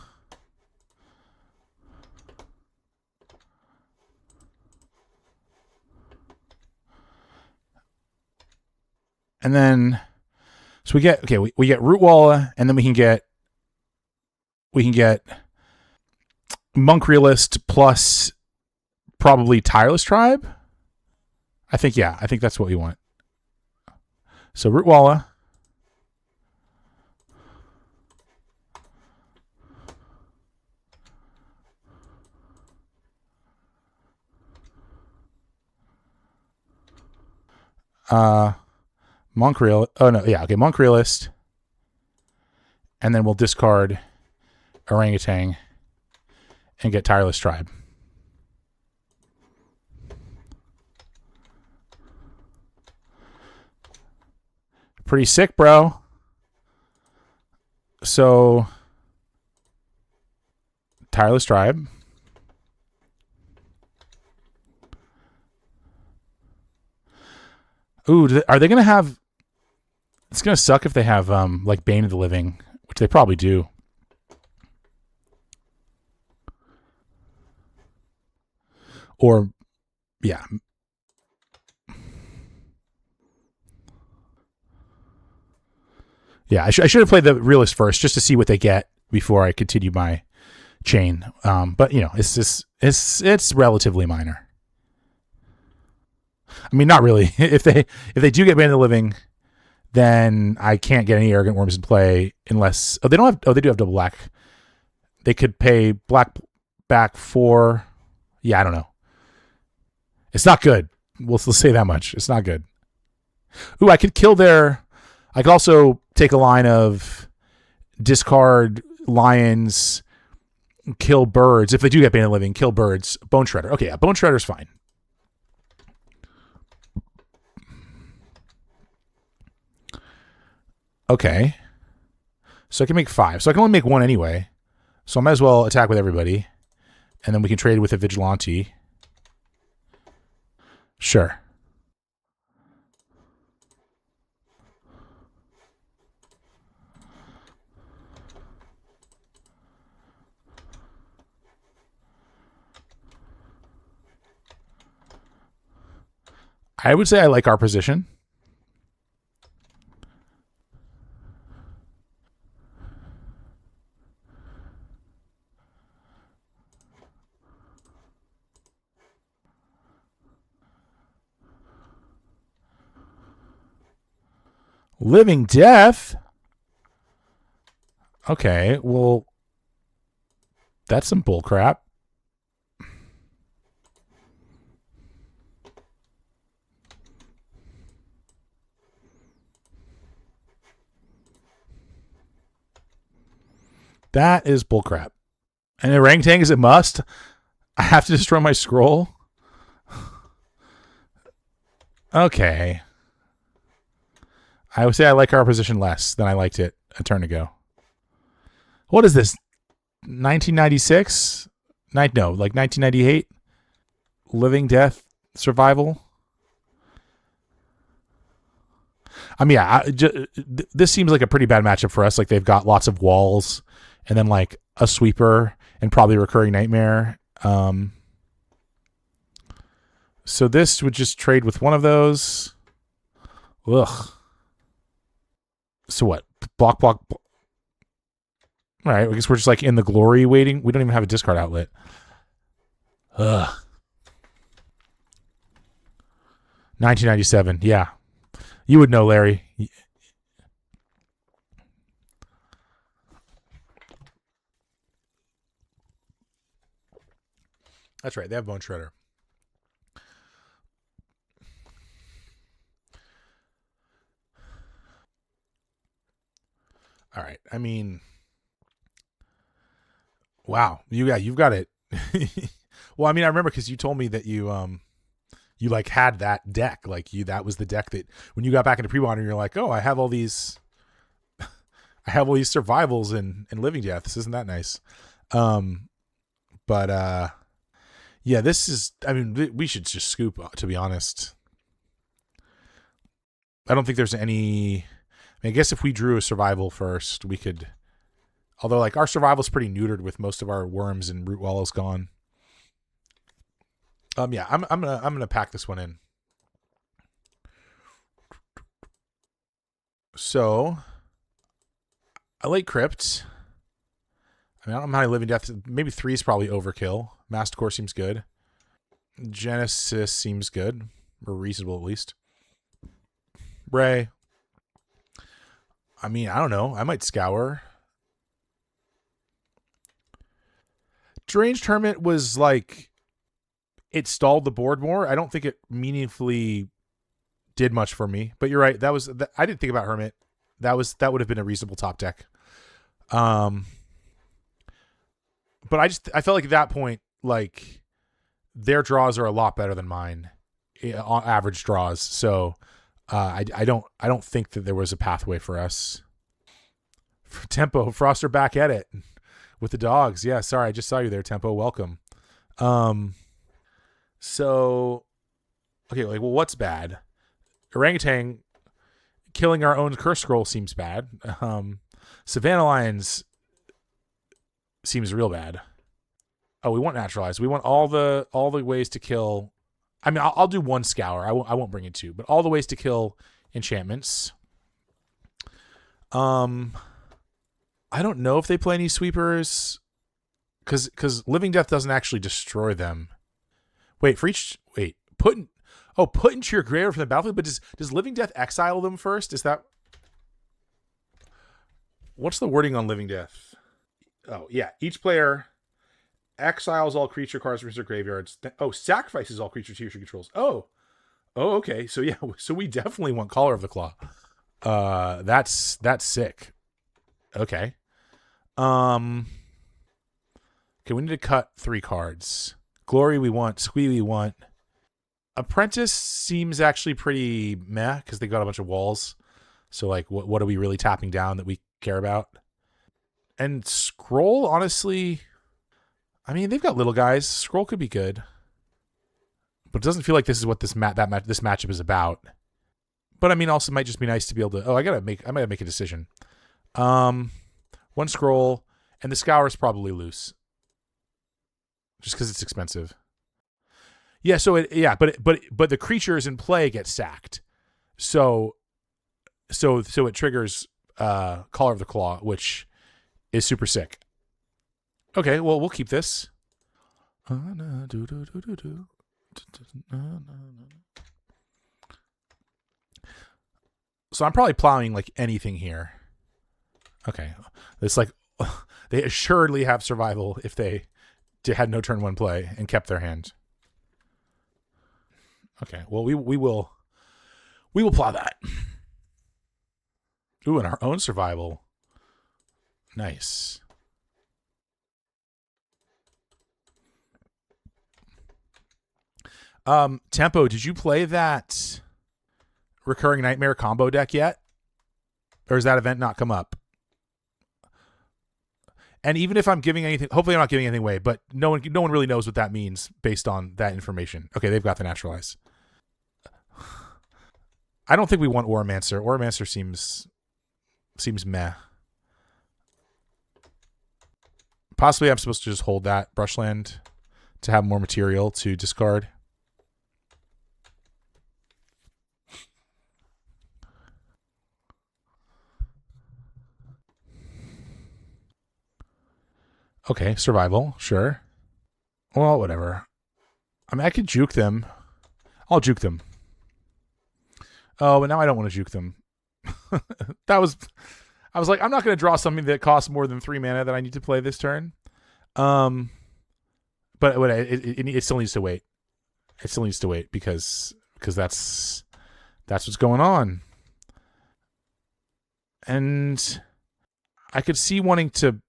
And then... So we get... Okay, we get Rootwalla, and then we can get Monk Realist plus probably Tireless Tribe. I think that's what we want. So Rootwalla. Monk Realist. Oh no, yeah, okay, Monk Realist. And then we'll discard Orangutan and get Tireless Tribe. Pretty sick, bro. So, Tireless Tribe. Ooh, are they going to have... It's going to suck if they have, like, Bane of the Living, which they probably do. Or, yeah. Yeah, I should have played the Realist first just to see what they get before I continue my chain. But, you know, it's relatively minor. I mean, not really. If they do get Bane of the Living, then I can't get any Arrogant Worms in play unless... Oh, they don't have... Oh, they do have double black. They could pay black back for... Yeah, I don't know. It's not good. We'll say that much. It's not good. Ooh, I could kill their... I could also take a line of discard lions, kill birds. If they do get Bane of the Living, kill birds. Bone Shredder. Okay, yeah, Bone Shredder's fine. Okay. So I can make 5. So I can only make 1 anyway. So I might as well attack with everybody. And then we can trade with a Vigilante. Sure. I would say I like our position. Living Death? Okay, well, that's some bullcrap. That is bullcrap. And orangutan is a must. I have to destroy my scroll. Okay. I would say I like our position less than I liked it a turn ago. What is this? 1996? No, like 1998? Living Death Survival? I mean, yeah, this seems like a pretty bad matchup for us. Like they've got lots of walls and then like a sweeper and probably recurring nightmare. So this would just trade with one of those. Ugh. So what? Block. All right, I guess we're just like in the glory waiting. We don't even have a discard outlet. Ugh. 1997. Yeah. You would know, Larry. That's right. They have Bone Shredder. All right. I mean, wow. You've got it. Well, I mean, I remember because you told me that you like had that deck. Like that was the deck that when you got back into pre-modern, you're like, oh, I have all these survivals and living deaths. Isn't that nice? But yeah, this is. I mean, we should just scoop. To be honest, I don't think there's any. I guess if we drew a survival first, we could. Although, like our survival's pretty neutered with most of our worms and root wallows gone. Yeah, I'm gonna pack this one in. So, I like crypt. I mean, I don't know how many living death. Maybe 3 is probably overkill. Mastercore seems good. Genesis seems good, or reasonable at least. Ray. I mean, I don't know. I might scour. Deranged Hermit was like it stalled the board more. I don't think it meaningfully did much for me. But you're right. I didn't think about Hermit. That would have been a reasonable top deck. But I felt like at that point, like their draws are a lot better than mine, on average draws. So I don't think that there was a pathway for us. For Tempo, Froster back at it with the dogs. Yeah, sorry, I just saw you there, Tempo. Welcome. So okay, like, well, what's bad? Orangutan killing our own curse scroll seems bad. Savannah Lions seems real bad. Oh, we want naturalized. We want all the ways to kill. I mean, I'll do one scour. I won't bring in 2, but all the ways to kill enchantments. I don't know if they play any sweepers, because Living Death doesn't actually destroy them. Put into your graveyard from the battlefield. But does Living Death exile them first? Is that what's the wording on Living Death? Oh yeah, each player exiles all creature cards from their graveyards. Sacrifices all creatures he controls. Oh, okay. So yeah, so we definitely want Collar of the Claw. That's sick. Okay. Okay, we need to cut 3 cards. Glory we want. Squee we want. Apprentice seems actually pretty meh because they got a bunch of walls. So like, what are we really tapping down that we care about? And Scroll, honestly, I mean, they've got little guys. Scroll could be good, but it doesn't feel like this is what this matchup is about. But I mean, also it might just be nice to be able to. Oh, I might make a decision. 1 Scroll, and the Scour is probably loose, just because it's expensive. Yeah. So but the creatures in play get sacked, so it triggers Collar of the Claw, which is super sick. Okay, well, we'll keep this. So I'm probably plowing like anything here. Okay. It's like they assuredly have survival if they had no turn one play and kept their hand. Okay. Well, we will plow that. Ooh, and our own survival. Nice. Tempo, did you play that Recurring Nightmare combo deck yet? Or has that event not come up? And even if I'm giving anything, hopefully I'm not giving anything away, but no one really knows what that means based on that information. Okay, they've got the Naturalize. I don't think we want Oromancer. Oromancer seems meh. Possibly I'm supposed to just hold that Brushland to have more material to discard. Okay, survival, sure. Well, whatever. I mean, I could juke them. I'll juke them. Oh, but now I don't want to juke them. I was like, I'm not going to draw something that costs more than 3 mana that I need to play this turn. But it still needs to wait. It still needs to wait because that's what's going on. And I could see wanting to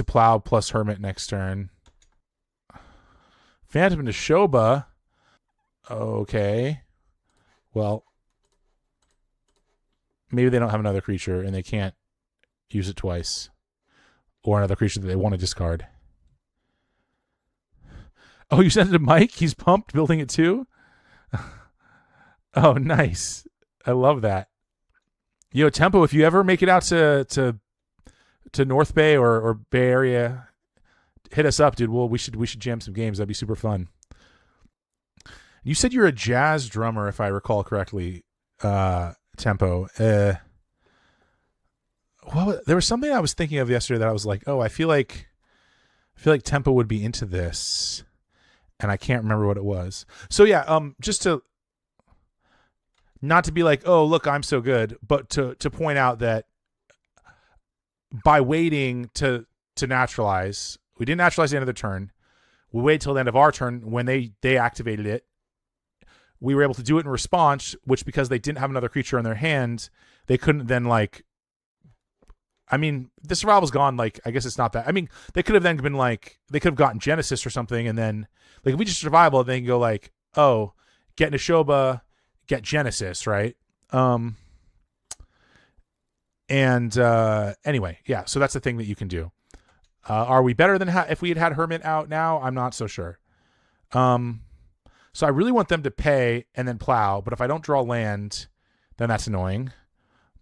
plow plus Hermit next turn. Phantom into Shoba. Okay. Well, maybe they don't have another creature and they can't use it twice. Or another creature that they want to discard. Oh, you sent it to Mike? He's pumped building it too? Oh, nice. I love that. Yo, Tempo, if you ever make it out to North Bay or Bay Area, hit us up, dude. We should jam some games. That'd be super fun. You said you're a jazz drummer, if I recall correctly, Tempo. Well, there was something I was thinking of yesterday that I was like, oh, I feel like Tempo would be into this, and I can't remember what it was. So yeah, just to not to be like, oh, look, I'm so good, but to point out that by waiting to naturalize, we didn't naturalize the end of the turn. We waited till the end of our turn when they activated it. We were able to do it in response, which because they didn't have another creature in their hand, they couldn't then like. I mean, the survival's gone. Like, I guess it's not that. I mean, they could have then been like, they could have gotten Genesis or something, and then like if we just survival, they can go like, oh, get Nishoba, get Genesis, right? Anyway, yeah. So that's the thing that you can do. Are we better than if we had Hermit out now? I'm not so sure. So I really want them to pay and then plow, but if I don't draw land, then that's annoying.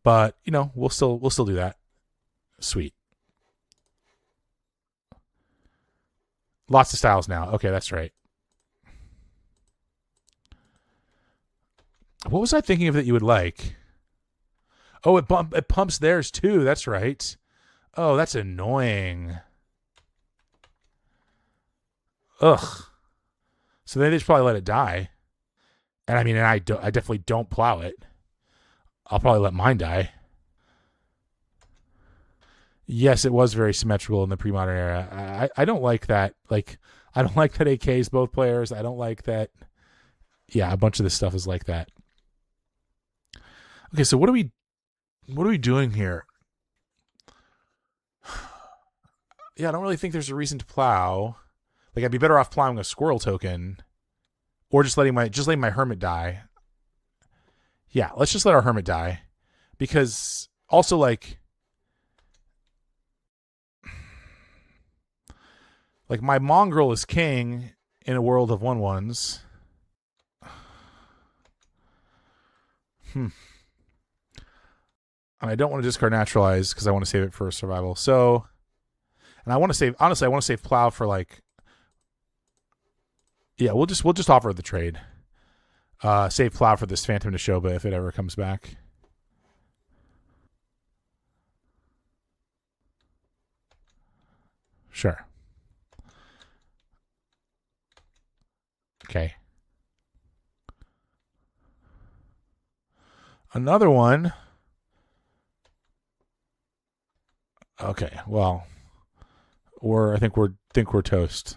But we'll still do that. Sweet. Lots of styles now. Okay, that's right. What was I thinking of that you would like? Oh, it pumps theirs too. That's right. Oh, that's annoying. Ugh. So they just probably let it die. And I mean, I definitely don't plow it. I'll probably let mine die. Yes, it was very symmetrical in the pre-modern era. I don't like that. Like, I don't like that AKs both players. I don't like that. Yeah, a bunch of this stuff is like that. Okay, so what are we doing here? Yeah, I don't really think there's a reason to plow. Like, I'd be better off plowing a squirrel token, or just letting my hermit die. Yeah, let's just let our hermit die, because also like my mongrel is king in a world of 1/1s. And I don't want to discard naturalize because I want to save it for survival. So, and I want to save. Honestly, I want to save plow for like. Yeah, we'll just offer the trade. Save plow for this Phantom Nishoba if it ever comes back. Sure. Okay. Another one. Okay, well, I think we're toast.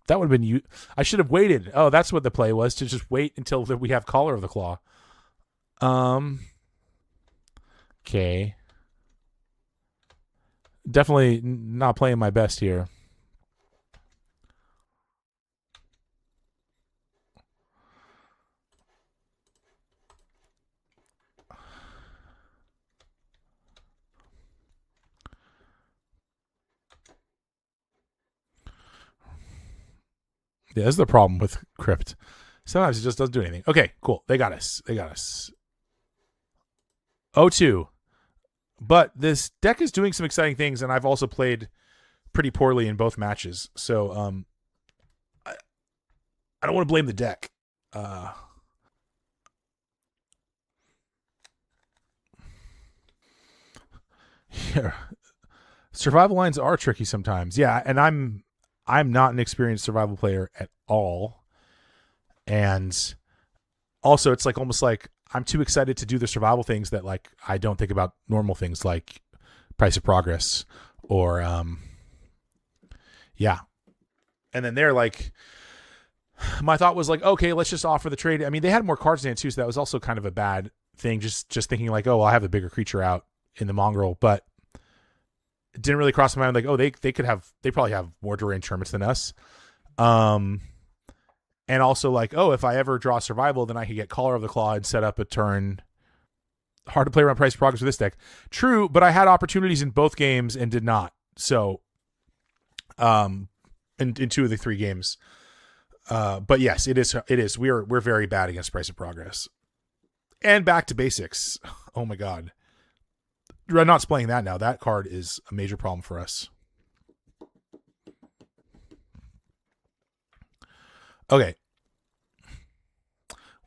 That would have been you. I should have waited. Oh, that's what the play was, to just wait until we have Collar of the Claw. Um. Okay. Definitely not playing my best here. Yeah, this is the problem with Crypt. Sometimes it just doesn't do anything. Okay, cool. They got us. 0-2. But this deck is doing some exciting things, and I've also played pretty poorly in both matches. So I don't want to blame the deck. Here. Survival lines are tricky sometimes. Yeah, and I'm not an experienced survival player at all. And also it's like almost like I'm too excited to do the survival things that like I don't think about normal things like price of progress or yeah. And then they're like my thought was like, okay, let's just offer the trade. I mean, they had more cards in it too, so that was also kind of a bad thing. Just thinking like, oh, well, I have a bigger creature out in the mongrel, but it didn't really cross my mind like, oh, they probably have more deranged hermits than us. And also like, oh, if I ever draw survival, then I can get Collar of the Claw and set up a turn. Hard to play around price progress with this deck. True, but I had opportunities in both games and did not. So, in 2 of the 3 games. But yes, it is. We're very bad against price of progress. And back to basics. Oh my god. Red Knot's playing that now. That card is a major problem for us. Okay.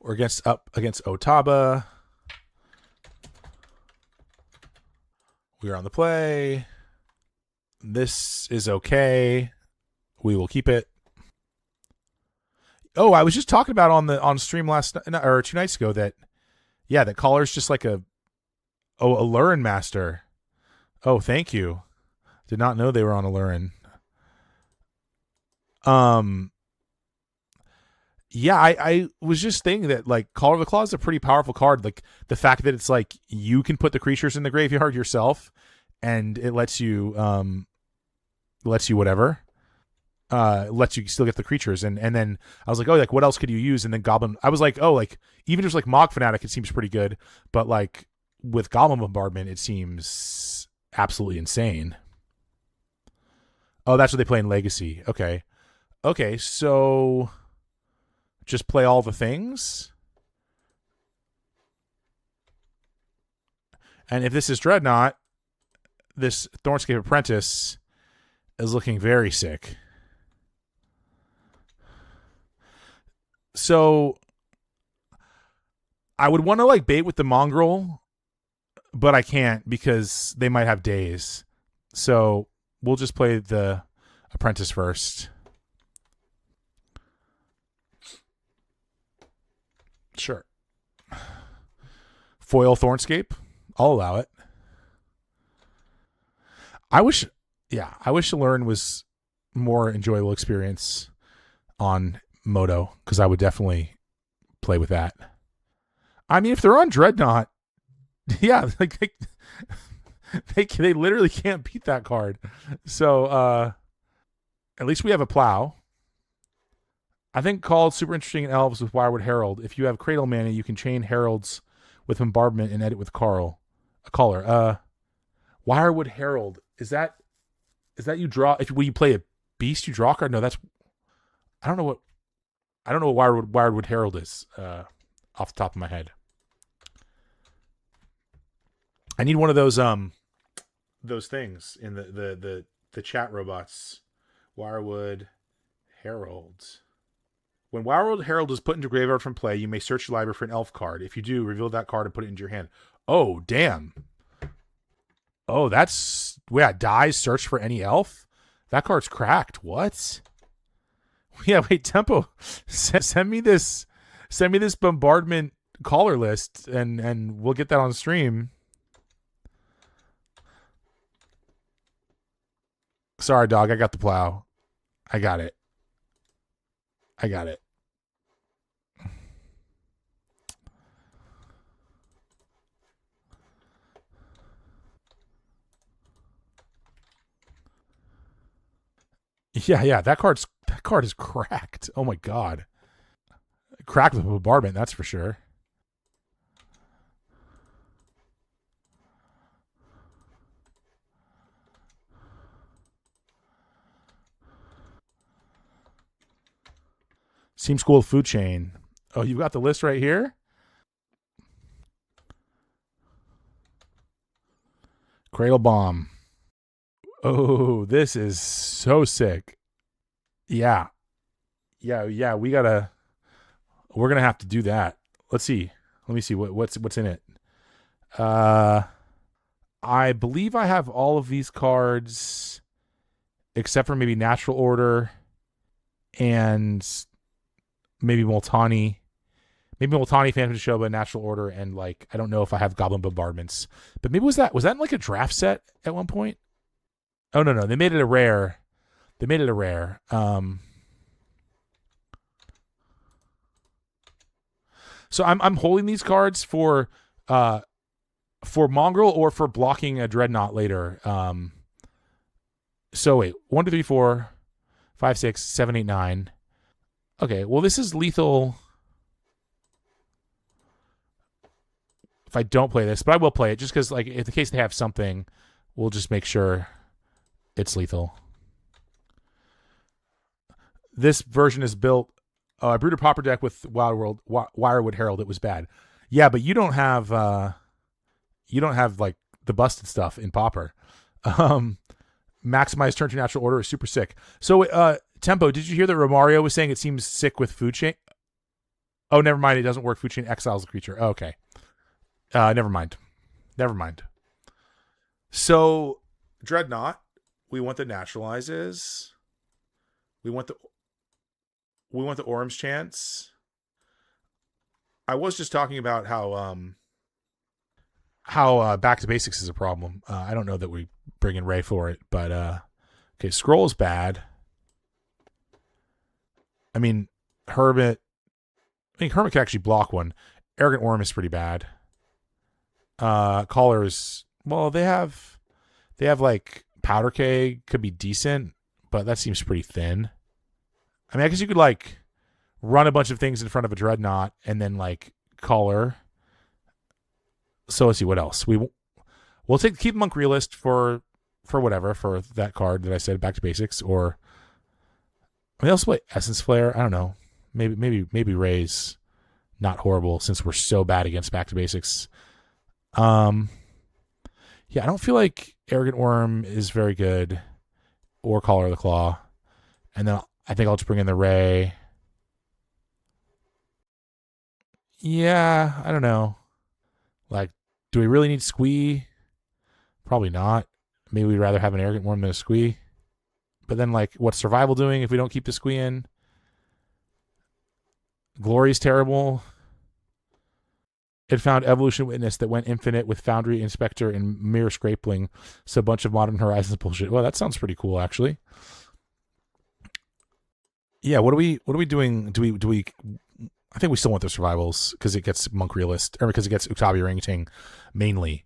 We're up against Otaba. We are on the play. This is okay. We will keep it. Oh, I was just talking about on stream last or 2 nights ago that that Collar's just like a Lurin Master. Oh, thank you. Did not know they were on Lurin. Yeah, I was just thinking that like Collar of the Claw is a pretty powerful card. Like the fact that it's like you can put the creatures in the graveyard yourself, and it lets you whatever. Lets you still get the creatures, and then I was like, oh, like what else could you use? And then Goblin, I was like, oh, like even just like Mog Fanatic, it seems pretty good, but like with Goblin Bombardment, it seems absolutely insane. Oh, that's what they play in Legacy. Okay, so just play all the things. And if this is Dreadnought, this Thornscape Apprentice is looking very sick. So I would want to like bait with the Mongrel, but I can't because they might have days. So we'll just play the Apprentice first. Sure. Foil Thornscape. I'll allow it. I wish Lurin was more enjoyable experience on Moto because I would definitely play with that. I mean, if they're on Dreadnought, yeah, like they literally can't beat that card. So at least we have a Plow. I think called super interesting in Elves with Wirewood Herald. If you have Cradle Mana, you can chain Heralds with Bombardment and edit with Caller. Wirewood Herald. Is that you draw when you play a beast you draw a card? No, that's I don't know what Wirewood Herald is off the top of my head. I need one of those things in the chat robots. Wirewood Herald. When Wirewood Herald is put into graveyard from play, you may search your library for an elf card. If you do, reveal that card and put it into your hand. Oh, damn. Oh, that's dies search for any elf? That card's cracked. What? Yeah, wait, Tempo. Send me this Send me this bombardment caller list, and we'll get that on stream. Sorry, dog. I got the plow. I got it. I got it. Yeah. That card is cracked. Oh my god. Cracked with bombardment, that's for sure. Seam School Food Chain. Oh, you got the list right here? Cradle Bomb. Oh, this is so sick. Yeah. Yeah, we're gonna have to do that. Let's see. Let me see what's in it. I believe I have all of these cards except for maybe Natural Order and maybe Multani. Maybe Multani, Phantom Shoba, Natural Order, and like I don't know if I have Goblin Bombardments. But maybe was that in like a draft set at one point? Oh no, they made it a rare. So I'm holding these cards for Mongrel or for blocking a Dreadnought later. So wait, 1, 2, 3, 4, 5, 6, 7, 8, 9. Okay, well this is lethal if I don't play this, but I will play it just because, like, in the case they have something, we'll just make sure it's lethal. This version is built. Oh, I brewed a Pauper deck with Wirewood Herald. It was bad. Yeah, but you don't have like the busted stuff in Pauper. Maximize turn to Natural Order is super sick. So, Tempo, did you hear that Romario was saying it seems sick with Food Chain? Oh, never mind. It doesn't work. Food Chain exiles the creature. Oh, okay. Never mind. So, Dreadnought, we want the naturalizes. We want the Orm's Chance. I was just talking about how Back to Basics is a problem. I don't know that we bring in Ray for it, but okay, Scroll is bad. I mean, Hermit can actually block one. Arrogant Worm is pretty bad. Callers, well, they have like Powder Keg could be decent, but that seems pretty thin. I mean, I guess you could like run a bunch of things in front of a Dreadnought and then like Caller. So let's see what else. We'll keep Monk Realist for whatever, for that card that I said, Back to Basics, or I mean, also play Essence Flare. I don't know. Maybe Ray's not horrible since we're so bad against Back to Basics. Yeah, I don't feel like Arrogant Worm is very good, or Collar of the Claw. And then I think I'll just bring in the Ray. Yeah, I don't know. Like, do we really need Squee? Probably not. Maybe we'd rather have an Arrogant Worm than a Squee. But then, like, what's Survival doing if we don't keep the Squee in? Glory's terrible. It found Evolution Witness that went infinite with Foundry, Inspector, and Mirror Scrapling. So a bunch of Modern Horizons bullshit. Well, that sounds pretty cool, actually. Yeah, what are we doing? Do we? I think we still want the survivals because it gets Monk Realist, or because it gets Uktabi Orangutan mainly,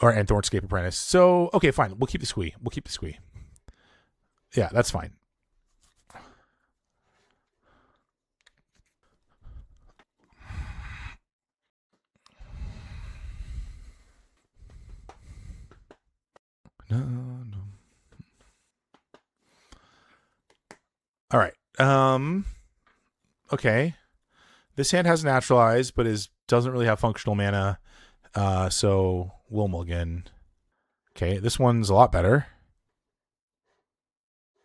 and Thornscape Apprentice. So okay, fine. We'll keep the Squee. Yeah, that's fine. No. All right. Okay. This hand has Naturalize, but doesn't really have functional mana. So we'll mulligan. Okay, this one's a lot better.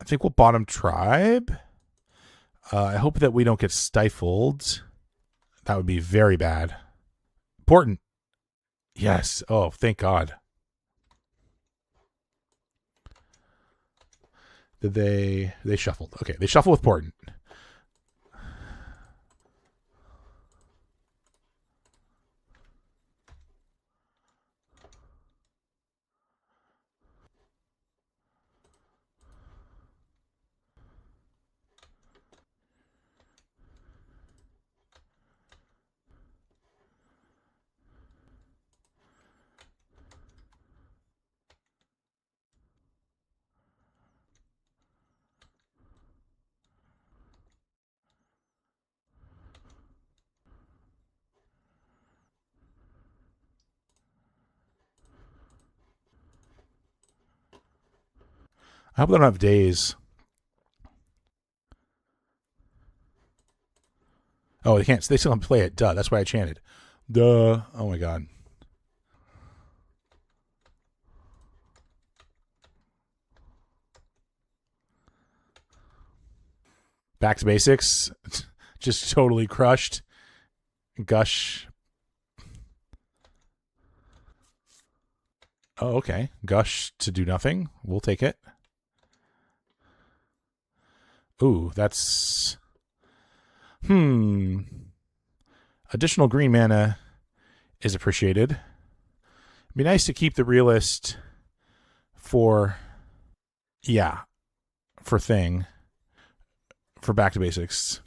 I think we'll bottom Tribe. I hope that we don't get stifled. That would be very bad. Important. Yes. Oh, thank God. Did they shuffled? Okay, they shuffle with Portent. I hope they don't have days. Oh, they can't. They still don't play it. Duh. That's why I chanted. Duh. Oh my god. Back to basics. Just totally crushed. Gush. Oh, okay. Gush to do nothing. We'll take it. Ooh, that's... Additional green mana is appreciated. It'd be nice to keep the realist for... Yeah. For thing. For back to basics.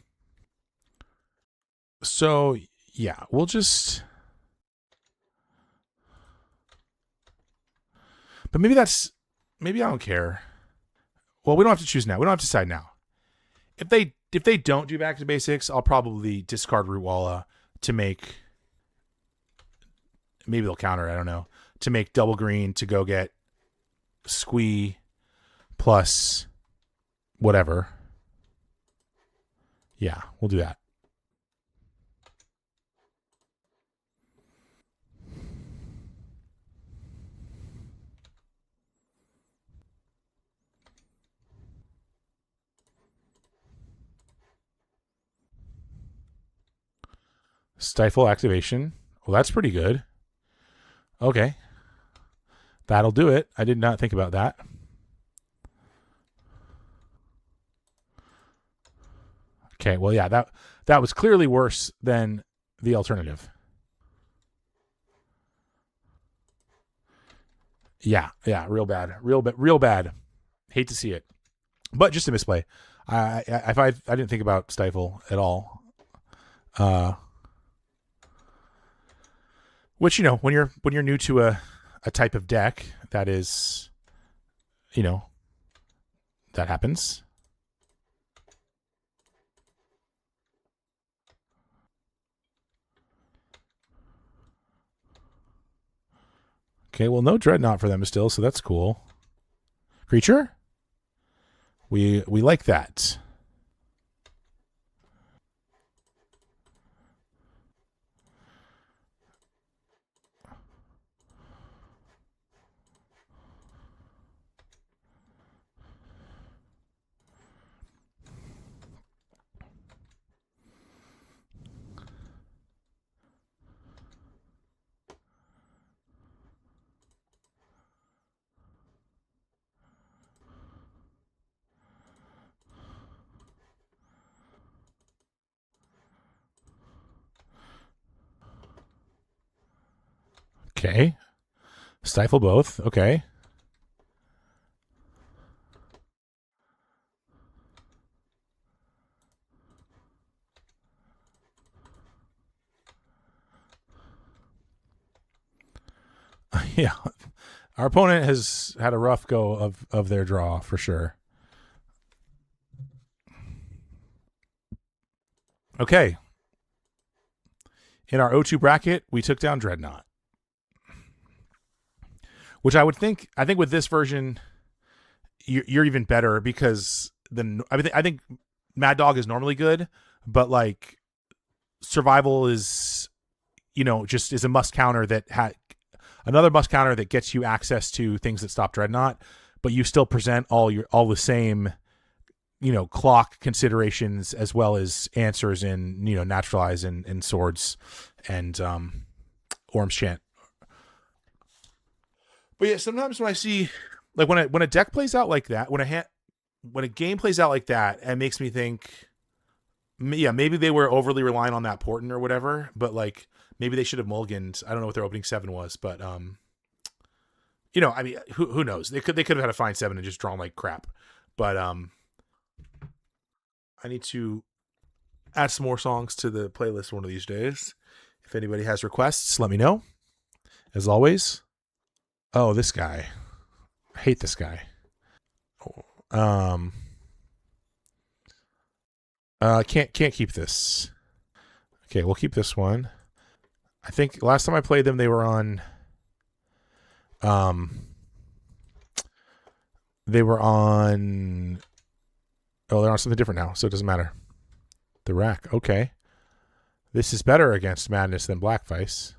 So, yeah. We'll just... But maybe that's... Maybe I don't care. Well, we don't have to choose now. We don't have to decide now. If they don't do back to basics, I'll probably discard Rootwalla to make... Maybe they'll counter, I don't know. To make double green to go get Squee plus whatever. Yeah, we'll do that. Stifle activation. Well, that's pretty good. Okay. That'll do it. I did not think about that. Okay, well, yeah, that was clearly worse than the alternative. Yeah, real bad. Real bad. Hate to see it. But just a misplay. I didn't think about Stifle at all. Which, you know, when you're new to a type of deck, that is, you know, that happens. Okay, well, no Dreadnought for them still, so that's cool. Creature? We like that. Okay. Stifle both. Okay. Yeah. Our opponent has had a rough go of their draw for sure. Okay. In our O2 bracket, we took down Dreadnought. Which I think with this version, you're even better because I think Mad Dog is normally good, but like Survival is, you know, just is a must counter that another must counter that gets you access to things that stop Dreadnought, but you still present all the same, you know, clock considerations as well as answers in, you know, Naturalize and Swords and Orm's Chant. But yeah, sometimes when I see, like, when a deck plays out like that, when a game plays out like that, it makes me think, yeah, maybe they were overly relying on that Portent or whatever, but like maybe they should have mulliganed. I don't know what their opening 7 was, but you know, I mean, who knows? They could have had a fine 7 and just drawn like crap. But I need to add some more songs to the playlist one of these days. If anybody has requests, let me know. As always. Oh, this guy. I hate this guy. Can't keep this. Okay, we'll keep this one. I think last time I played them, they were on They were on. Oh, they're on something different now, so it doesn't matter. The rack. Okay. This is better against Madness than Black Vice.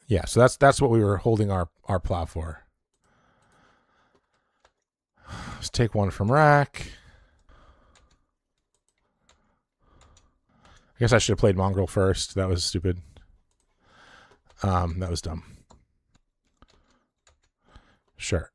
Yeah, so that's what we were holding our plow for. Let's take one from rack. I guess I should have played Mongrel first. That was stupid. That was dumb. Sure.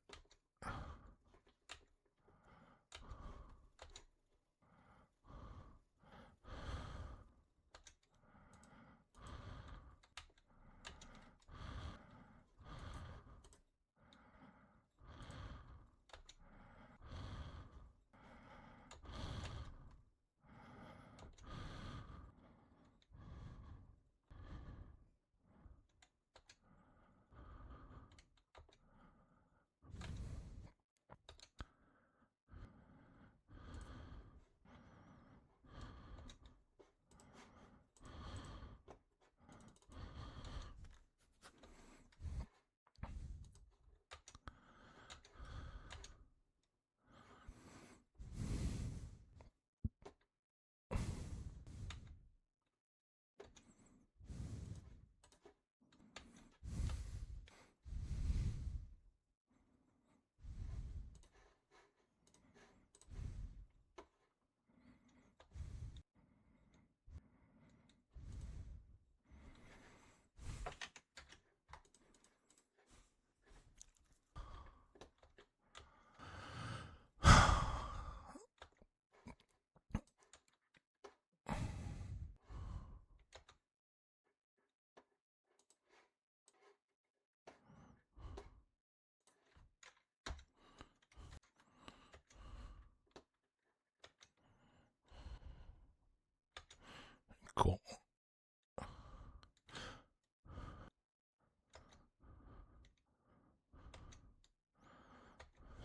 Cool.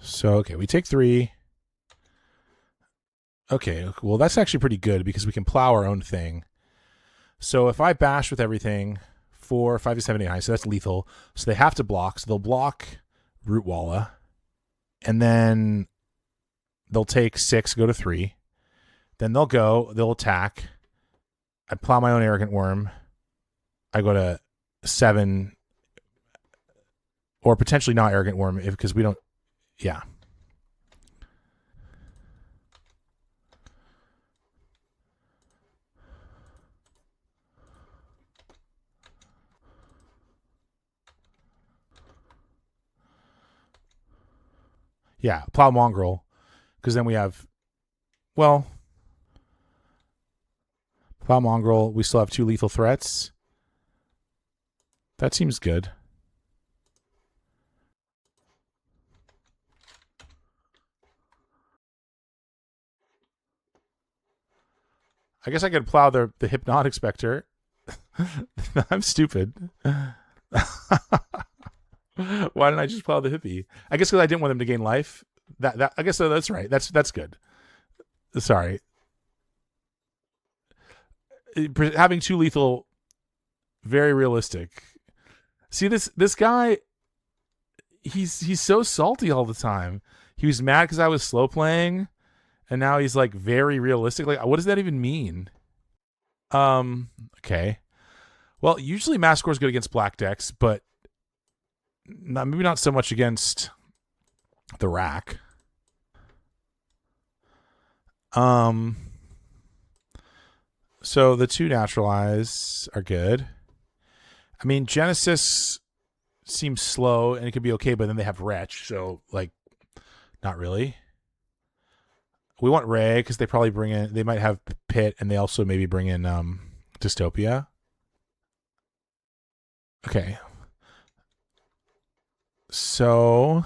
So, okay, we take 3. Okay, well, that's actually pretty good because we can plow our own thing. So if I bash with everything, 4, 5, 7, 8, 9, so that's lethal. So they have to block. So they'll block Root Walla. And then they'll take 6, go to 3. Then they'll attack. I plow my own Arrogant Worm. I go to 7, or potentially not Arrogant Worm because we don't. Yeah. Yeah, plow Mongrel, because then we have, well, plow Mongrel. We still have 2 lethal threats. That seems good. I guess I could plow the Hypnotic Spectre. I'm stupid. Why didn't I just plow the hippie? I guess because I didn't want them to gain life. That I guess that's right. That's good. Sorry, having 2 lethal, very realistic. See this guy. He's so salty all the time. He was mad because I was slow playing, and now he's like very realistic. Like, what does that even mean? Okay. Well, usually Mass Score is good against black decks, but maybe not so much against the rack. So the two naturalize are good. I mean, Genesis seems slow and it could be okay, but then they have Wretch, so like not really. We want Ray because they probably bring in. They might have Pit, and they also maybe bring in Dystopia. Okay, so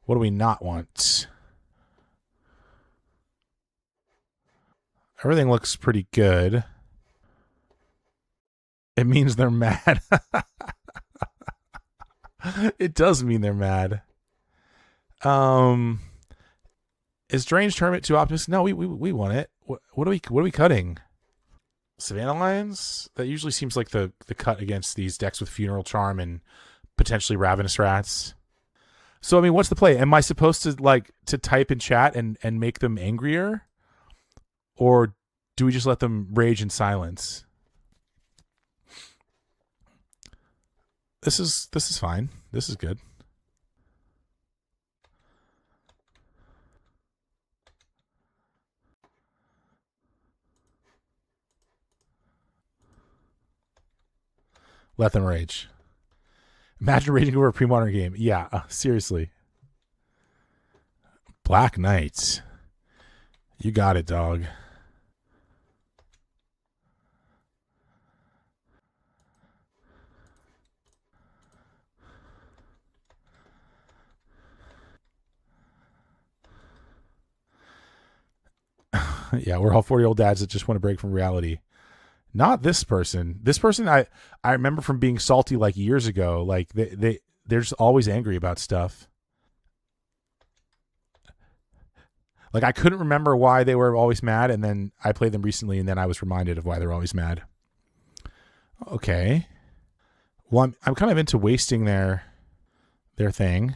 what do we not want? Everything looks pretty good. It means they're mad. It does mean they're mad. Um, is Strange Tournament too optimistic? No, we want it. What are we cutting? Savannah Lions? That usually seems like the cut against these decks with Funeral Charm and potentially Ravenous Rats. So I mean, what's the play? Am I supposed to to type in chat and make them angrier, or do we just let them rage in silence? This is fine. This is good. Let them rage. Imagine raging over a pre-modern game. Yeah, seriously. Black Knights. You got it, dog. Yeah, we're all 40-year-old dads that just want to break from reality. Not this person. This person I remember from being salty like years ago. Like they're just always angry about stuff. Like I couldn't remember why they were always mad, and then I played them recently, and then I was reminded of why they're always mad. Okay. Well, I'm kind of into wasting their thing.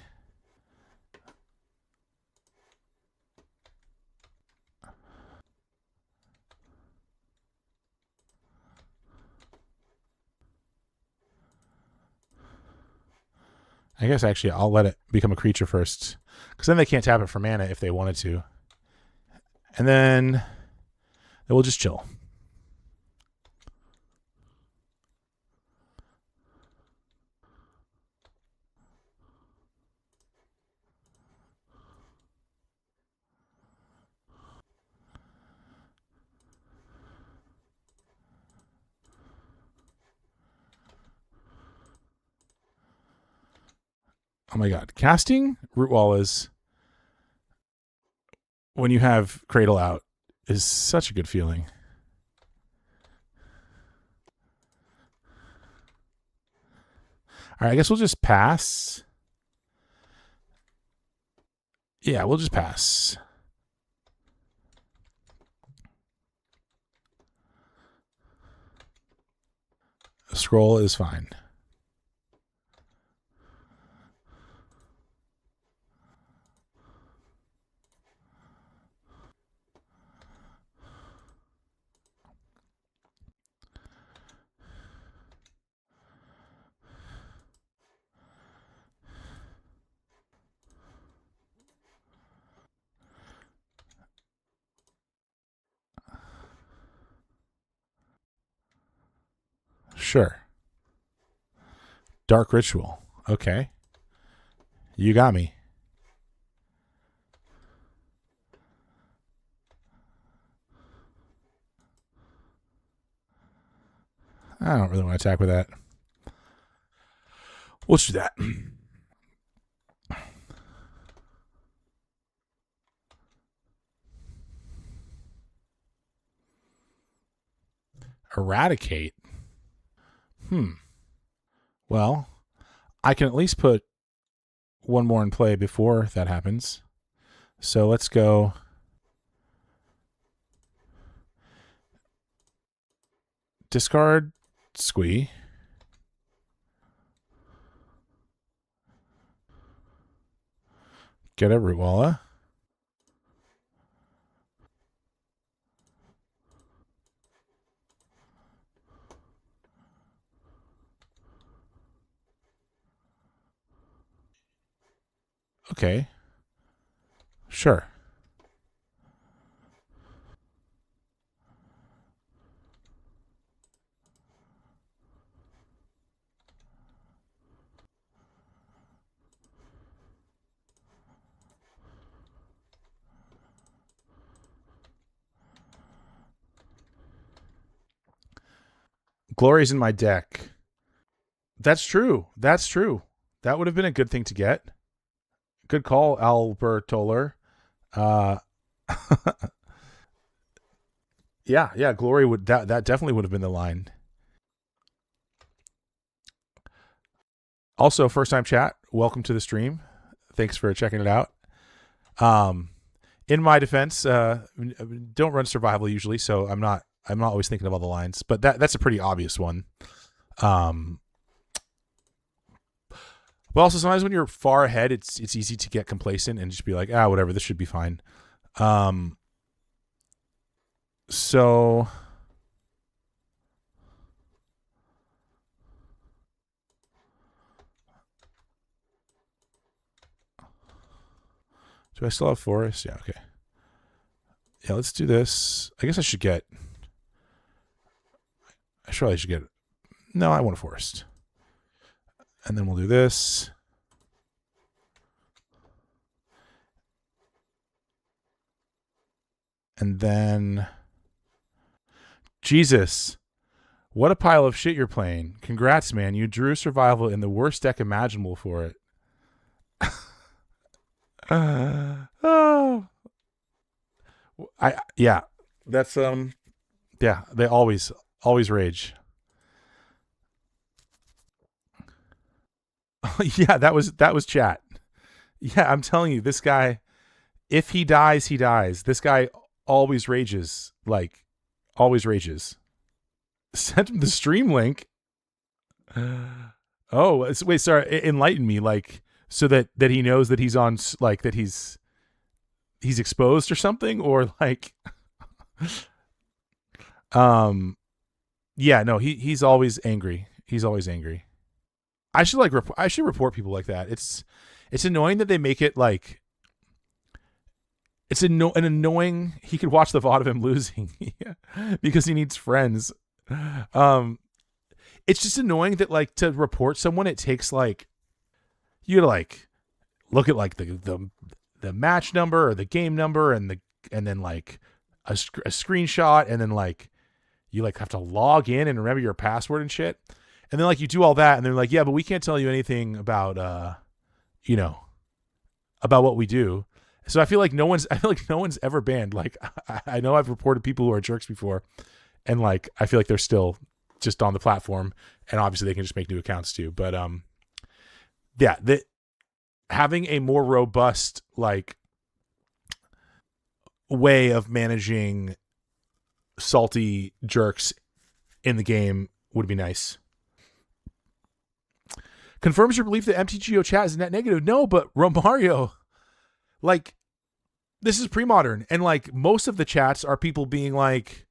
I guess actually I'll let it become a creature first, because then they can't tap it for mana if they wanted to, and then we'll just chill. Oh my god, casting Root Wall is when you have Cradle out is such a good feeling. All right, I guess we'll just pass. Yeah, we'll just pass. Scroll is fine. Sure. Dark Ritual. Okay. You got me. I don't really want to attack with that. We'll just do that. Eradicate. Well, I can at least put one more in play before that happens. So let's go. Discard Squee. Get a Rootwalla. Okay. Sure. Glory's in my deck. That's true. That's true. That would have been a good thing to get. Good call, Albert Toller. Uh, yeah. Glory would that definitely would have been the line. Also, first time chat. Welcome to the stream. Thanks for checking it out. In my defense, don't run survival usually, so I'm not always thinking of all the lines, but that's a pretty obvious one. But also sometimes when you're far ahead, it's easy to get complacent and just be like, whatever, this should be fine. So do I still have forest? Yeah, okay. Yeah, let's do this. I guess I should get. I surely should get. No, I want a forest. And then we'll do this. And then. Jesus. What a pile of shit you're playing. Congrats, man. You drew survival in the worst deck imaginable for it. Yeah. That's yeah, they always rage. Yeah, that was chat. Yeah, I'm telling you, this guy, if he dies, he dies. This guy always rages. Like, always rages. Send him the stream link. Oh, wait, sorry. Enlighten me. Like, so that he knows that he's on, like, that he's exposed or something, or like, yeah, no, he's always angry. He's always angry. I should report people like that. It's annoying that they make it like it's an annoying. He could watch the VOD of him losing because he needs friends. It's just annoying that like to report someone, it takes like you gotta like look at like the match number or the game number and then like a screenshot, and then like you like have to log in and remember your password and shit. And then like you do all that and they're like, yeah, but we can't tell you anything about about what we do. So I feel like no one's ever banned. Like I know I've reported people who are jerks before, and like I feel like they're still just on the platform, and obviously they can just make new accounts too. But yeah, having a more robust like way of managing salty jerks in the game would be nice. Confirms your belief that MTGO chat is net negative. No, but Romario, like, this is pre-modern, and like most of the chats are people being like,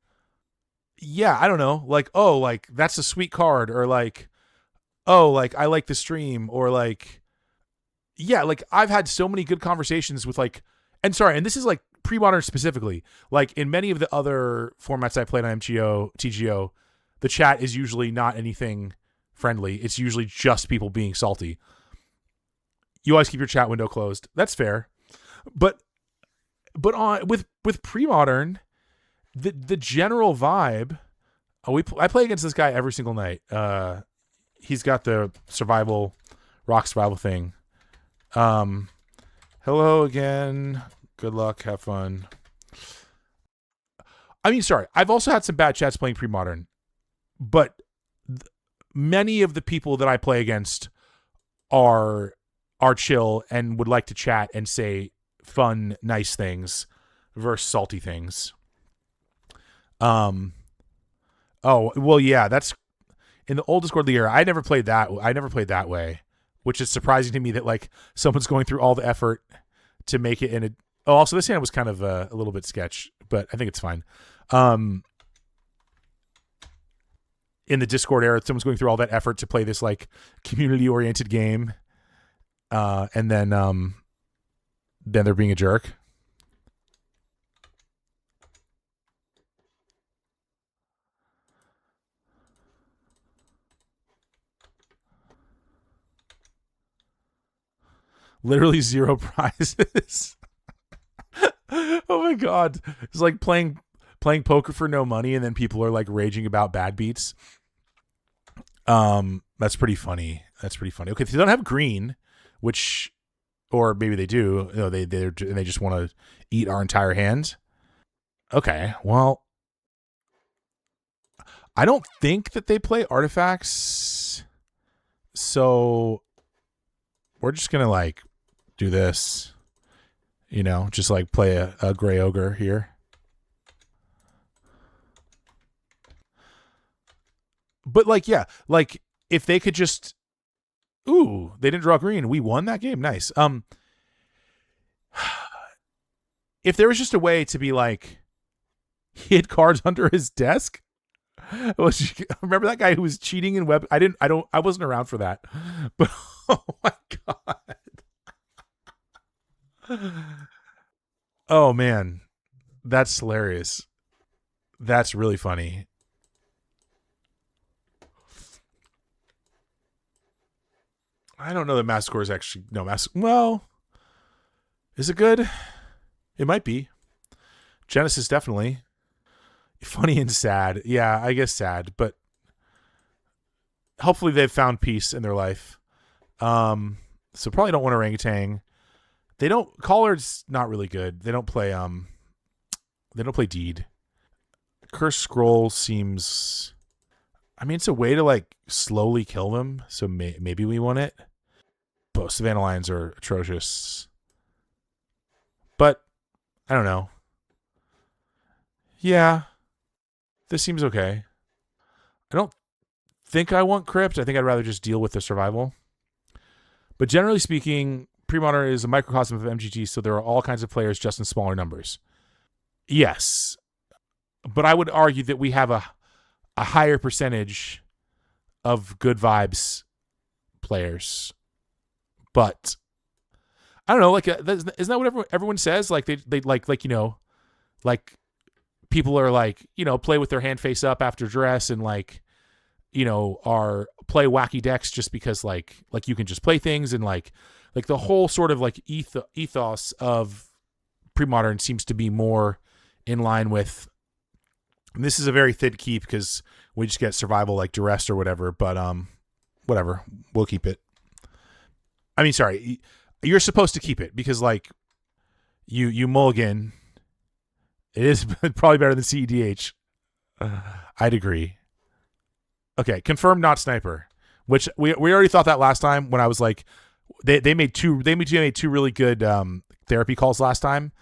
yeah, I don't know, like, oh, like that's a sweet card, or like, oh, like I like the stream, or like, yeah, like I've had so many good conversations with like, and this is like pre-modern specifically, like in many of the other formats I played on MTGO, TGO, the chat is usually not anything friendly. It's usually just people being salty. You always keep your chat window closed. That's fair. But on with pre-modern, the general vibe, I play against this guy every single night. He's got the rock survival thing. Hello again. Good luck. Have fun. I mean, sorry. I've also had some bad chats playing pre-modern, but many of the people that I play against are chill and would like to chat and say fun, nice things versus salty things. Oh, well, yeah, that's in the old Discord League era. I never played that way, which is surprising to me that like someone's going through all the effort to make it in a. Oh, also this hand was kind of a little bit sketch, but I think it's fine. In the Discord era, someone's going through all that effort to play this like community-oriented game, and then they're being a jerk. Literally zero prizes. Oh my god, it's like playing poker for no money, and then people are like raging about bad beats. That's pretty funny. That's pretty funny. Okay, if they don't have green, which, or maybe they do. You know, they just want to eat our entire hand. Okay, well, I don't think that they play artifacts, so we're just gonna like do this. You know, just like play a gray ogre here. But like, yeah, like if they could just, ooh, they didn't draw green. We won that game. Nice. If there was just a way to be like, he had cards under his desk. Remember that guy who was cheating in web? I wasn't around for that. But oh my god. Oh man, that's hilarious. That's really funny. I don't know that mass score is actually no mass. Well, is it good? It might be. Genesis definitely. Funny and sad. Yeah, I guess sad, but hopefully they've found peace in their life. So probably don't want orangutan. They don't. Collard's not really good. They don't play. They don't play deed. Curse scroll seems. I mean, it's a way to like slowly kill them. So maybe we want it. Both Savannah Lions are atrocious. But I don't know. Yeah, this seems okay. I don't think I want crypt. I think I'd rather just deal with the survival. But generally speaking, pre-modern is a microcosm of MTG, so there are all kinds of players just in smaller numbers. Yes, but I would argue that we have a higher percentage of good vibes players. But I don't know, like isn't that what everyone says? Like they like you know, like people are like, you know, play with their hand face up after dress and like, you know, are play wacky decks just because like you can just play things and like the whole sort of like ethos of pre-modern seems to be more in line with. And this is a very thin keep because we just get survival like duress or whatever, but whatever, we'll keep it. I mean, sorry, you're supposed to keep it because like you mulligan. It is probably better than CEDH. I'd agree. Okay, confirmed not sniper, which we already thought that last time when I was like, they made two really good therapy calls last time,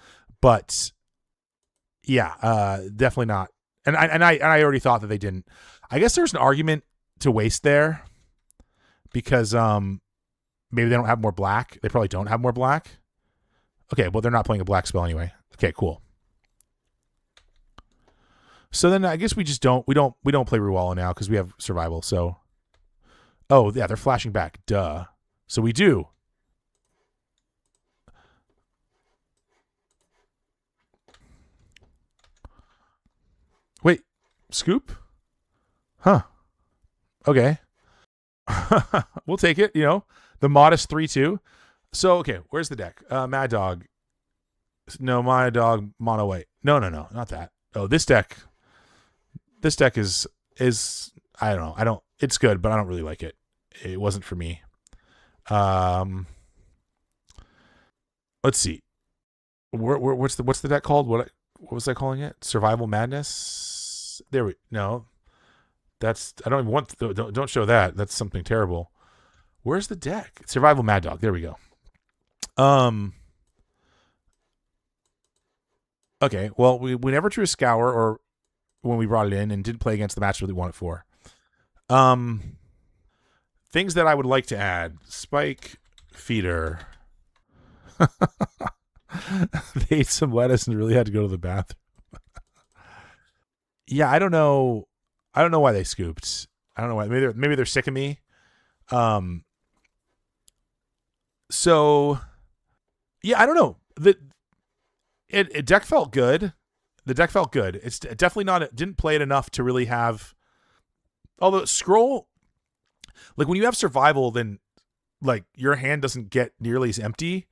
but yeah, definitely not. And I already thought that they didn't. I guess there's an argument to waste there because maybe they don't have more black. They probably don't have more black. Okay, well they're not playing a black spell anyway. Okay, cool. So then I guess we don't play Ruwala now because we have survival. So, oh yeah, they're flashing back. Duh. So we do. Wait, scoop? Huh. Okay. We'll take it. You know, the modest 3-2. So okay, where's the deck? Mad Dog. No, Mad Dog mono white. No, not that. Oh, this deck. This deck is I don't know. It's good, but I don't really like it. It wasn't for me. Let's see. What's the deck called? What was I calling it? Survival Madness. There we no. That's I don't even want don't show that. That's something terrible. Where's the deck? Survival Mad Dog. There we go. Okay. Well, we never drew a scour or when we brought it in and didn't play against the match we want it for. Things that I would like to add. Spike feeder. They ate some lettuce and really had to go to the bathroom. Yeah, I don't know. I don't know why they scooped. I don't know why. Maybe they're sick of me. So yeah, I don't know. It deck felt good. The deck felt good. It's definitely not. It didn't play it enough to really have. Although scroll, like when you have survival, then like your hand doesn't get nearly as empty.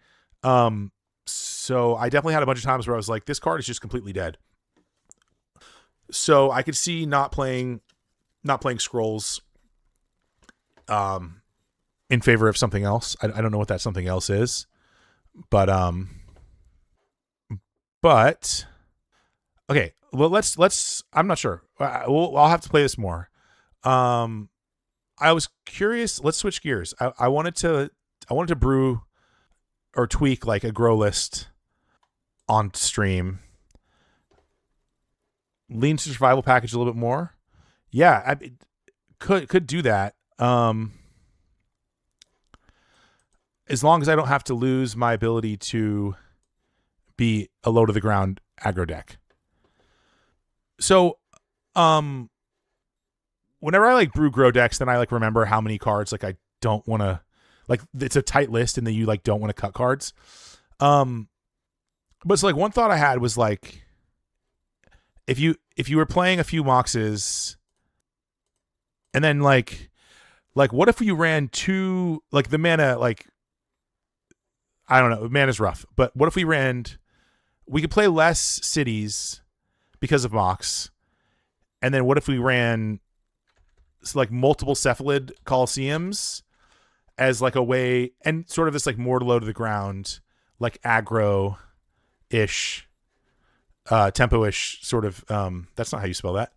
So I definitely had a bunch of times where I was like, this card is just completely dead. So I could see not playing scrolls um, in favor of something else. I don't know what that something else is, but but okay. Well, let's. I'm not sure. I'll have to play this more. Um, I was curious. Let's switch gears. I wanted to brew or tweak like a grow list on stream. Lean to survival package a little bit more. Yeah, I could do that. As long as I don't have to lose my ability to be a low to the ground aggro deck. So, um, whenever I like brew grow decks, then I like remember how many cards like I don't want to, like it's a tight list, and then you like don't want to cut cards. Um, but so like one thought I had was like, if you were playing a few Moxes, and then like what if you ran two, like the mana, like I don't know, mana's rough, but what if we could play less cities because of Mox, and then what if we ran like multiple cephalid Colosseums as like a way, and sort of this like more low to the ground, like aggro ish, tempo ish sort of, that's not how you spell that,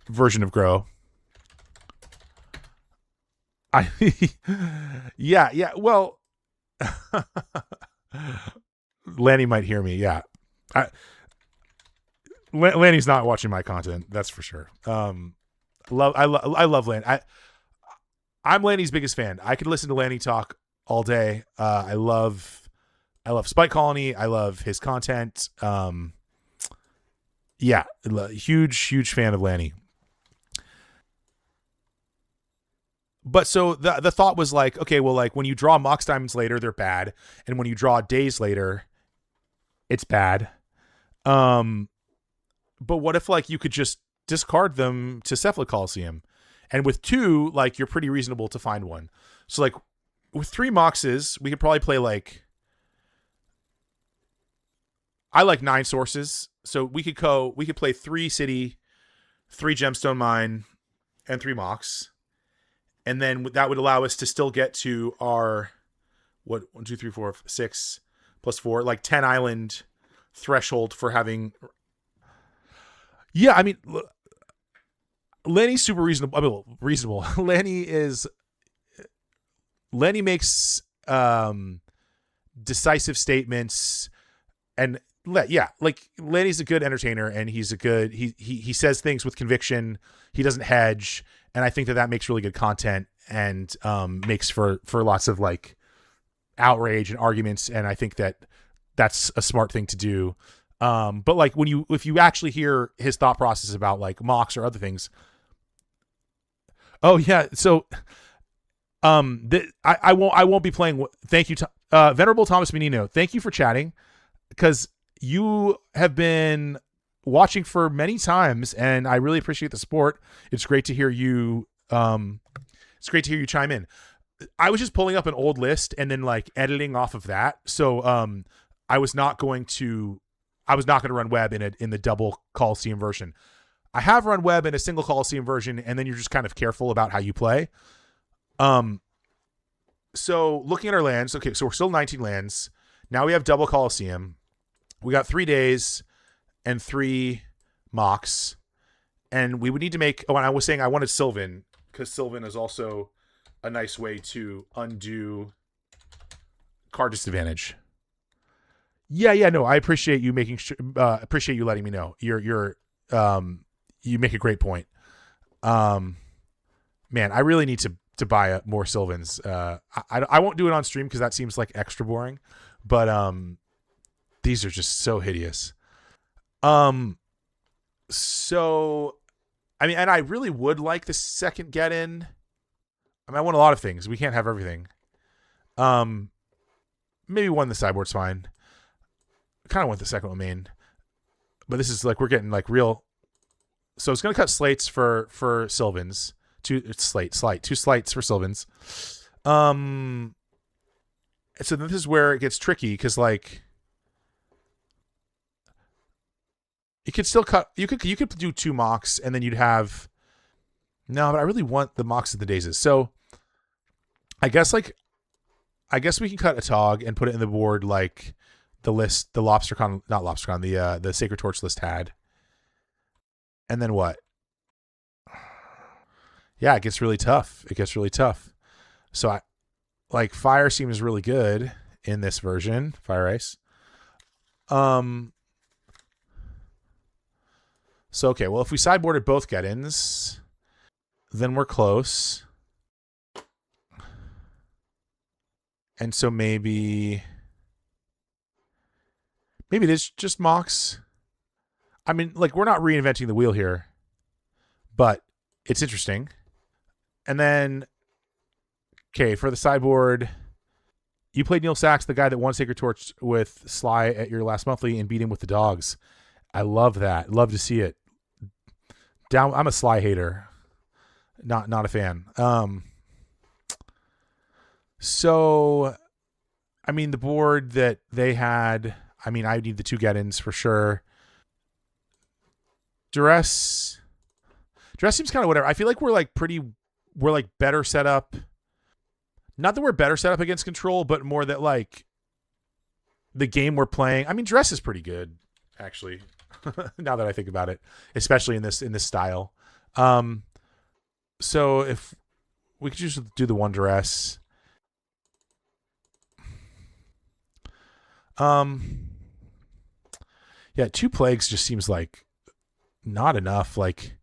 version of grow. I yeah, well, Lanny might hear me. Yeah, I, Lanny's not watching my content. That's for sure. I love Lanny. I'm Lanny's biggest fan. I could listen to Lanny talk all day. I love Spike Colony. I love his content. Yeah, huge fan of Lanny. But so the thought was like, okay, well, like when you draw Mox Diamonds later, they're bad, and when you draw Days later, it's bad. Um, but what if like you could just discard them to Cephalid Coliseum, and with two, like you're pretty reasonable to find one. So like with three Moxes, we could probably play like, I like 9 sources, so we could play 3 city, 3 gemstone mine, and 3 Mox. And then that would allow us to still get to our, what, 1, 2, 3, 4, 6 plus 4, like 10 island threshold for having. Yeah, I mean, Lenny's super reasonable. I mean, well, reasonable. Lenny makes decisive statements, and yeah, like Lenny's a good entertainer, and he says things with conviction. He doesn't hedge, and I think that makes really good content, and makes for lots of like outrage and arguments, and I think that that's a smart thing to do. But like if you actually hear his thought process about like Mox or other things. Oh yeah, so I won't be playing. Thank you, Venerable Thomas Menino. Thank you for chatting, because you have been watching for many times, and I really appreciate the support. It's great to hear you. It's great to hear you chime in. I was just pulling up an old list and then like editing off of that. So I was not going to run web in the double Coliseum version. I have run web in a single Coliseum version, and then you're just kind of careful about how you play. So looking at our lands, okay, so we're still 19 lands. Now we have double Coliseum. We got 3 days and 3 Mox. And we would need to make, and I was saying I wanted Sylvan, because Sylvan is also a nice way to undo card disadvantage. Yeah, no, I appreciate you making sure, appreciate you letting me know. You make a great point. Man, I really need to buy more Sylvans. I won't do it on stream because that seems like extra boring, but these are just so hideous. So I mean, and I really would like the second get in. I mean, I want a lot of things. We can't have everything. Maybe one the sideboard's fine. I kind of want the second one main, but this is like we're getting like real. So it's gonna cut slates for Sylvans. 2 slates for Sylvans. So this is where it gets tricky, because like you could still cut. You could do 2 Mox, and then you'd have. No, but I really want the Mox of the Dazes. So I guess we can cut a Tog and put it in the board like the list, the LobsterCon, not LobsterCon, the Sacred Torch list had. And then what? Yeah, it gets really tough. So I like fire seems really good in this version, fire ice. So okay, well if we sideboarded both get-ins, then we're close. And so maybe it is just Mox. I mean, like, we're not reinventing the wheel here, but it's interesting. And then, okay, for the sideboard, you played Neil Sachs, the guy that won Sacred Torch with Sly at your last monthly and beat him with the dogs. I love that. Love to see it. I'm a Sly hater. Not a fan. So, I mean, the board that they had, I mean, I need the 2 get-ins for sure. Duress seems kind of whatever. I feel like we're better set up. Not that we're better set up against control, but more that like the game we're playing. I mean, Duress is pretty good, actually. Now that I think about it, especially in this style. So if we could just do the 1 Duress. Yeah, 2 Plagues just seems like not enough. Like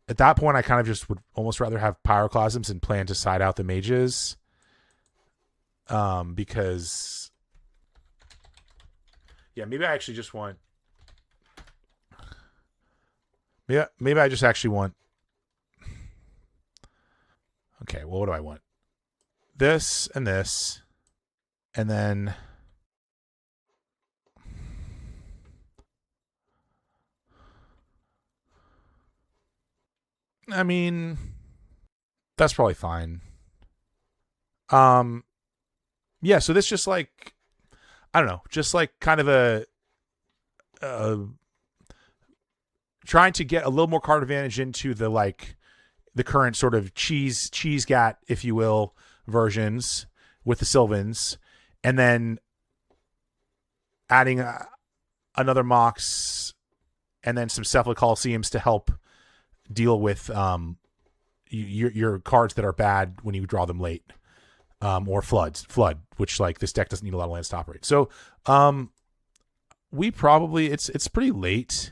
at that point, I kind of just would almost rather have Pyroclasms and plan to side out the mages. Because yeah, maybe I actually just want. Yeah, maybe I just actually want. Okay, well, what do I want? This and this, and then. I mean, that's probably fine. Yeah, so this just like, I don't know, just like kind of a trying to get a little more card advantage into the like the current sort of cheese gat, if you will, versions with the Sylvans, and then adding another Mox and then some Cephalid Colosseums to help deal with your cards that are bad when you draw them late, or flood, which like this deck doesn't need a lot of lands to operate. So we probably it's pretty late.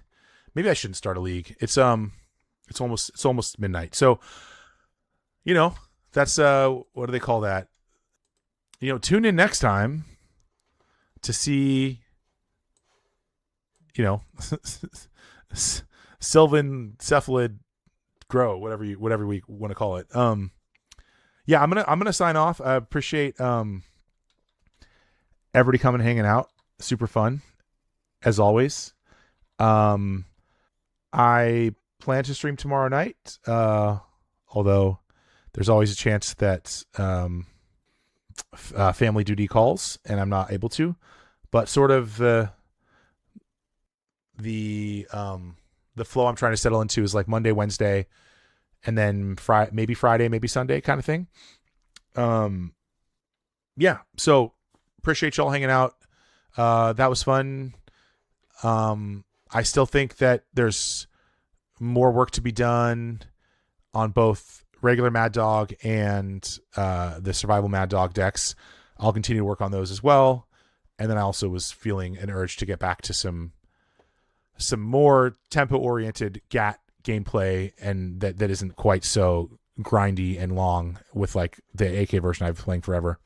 Maybe I shouldn't start a league. It's almost midnight. So that's what do they call that? Tune in next time to see Sylvan Cephalid grow, whatever we want to call it. Yeah, I'm gonna sign off. I appreciate everybody coming and hanging out. Super fun as always. I plan to stream tomorrow night, although there's always a chance that family duty calls and I'm not able to. But sort of the flow I'm trying to settle into is like Monday, Wednesday, and then maybe Friday, maybe Sunday kind of thing. Yeah. So appreciate y'all hanging out. That was fun. I still think that there's more work to be done on both regular Mad Dog and the Survival Mad Dog decks. I'll continue to work on those as well. And then I also was feeling an urge to get back to some more tempo-oriented GAT gameplay, and that isn't quite so grindy and long with like the AK version I've been playing forever.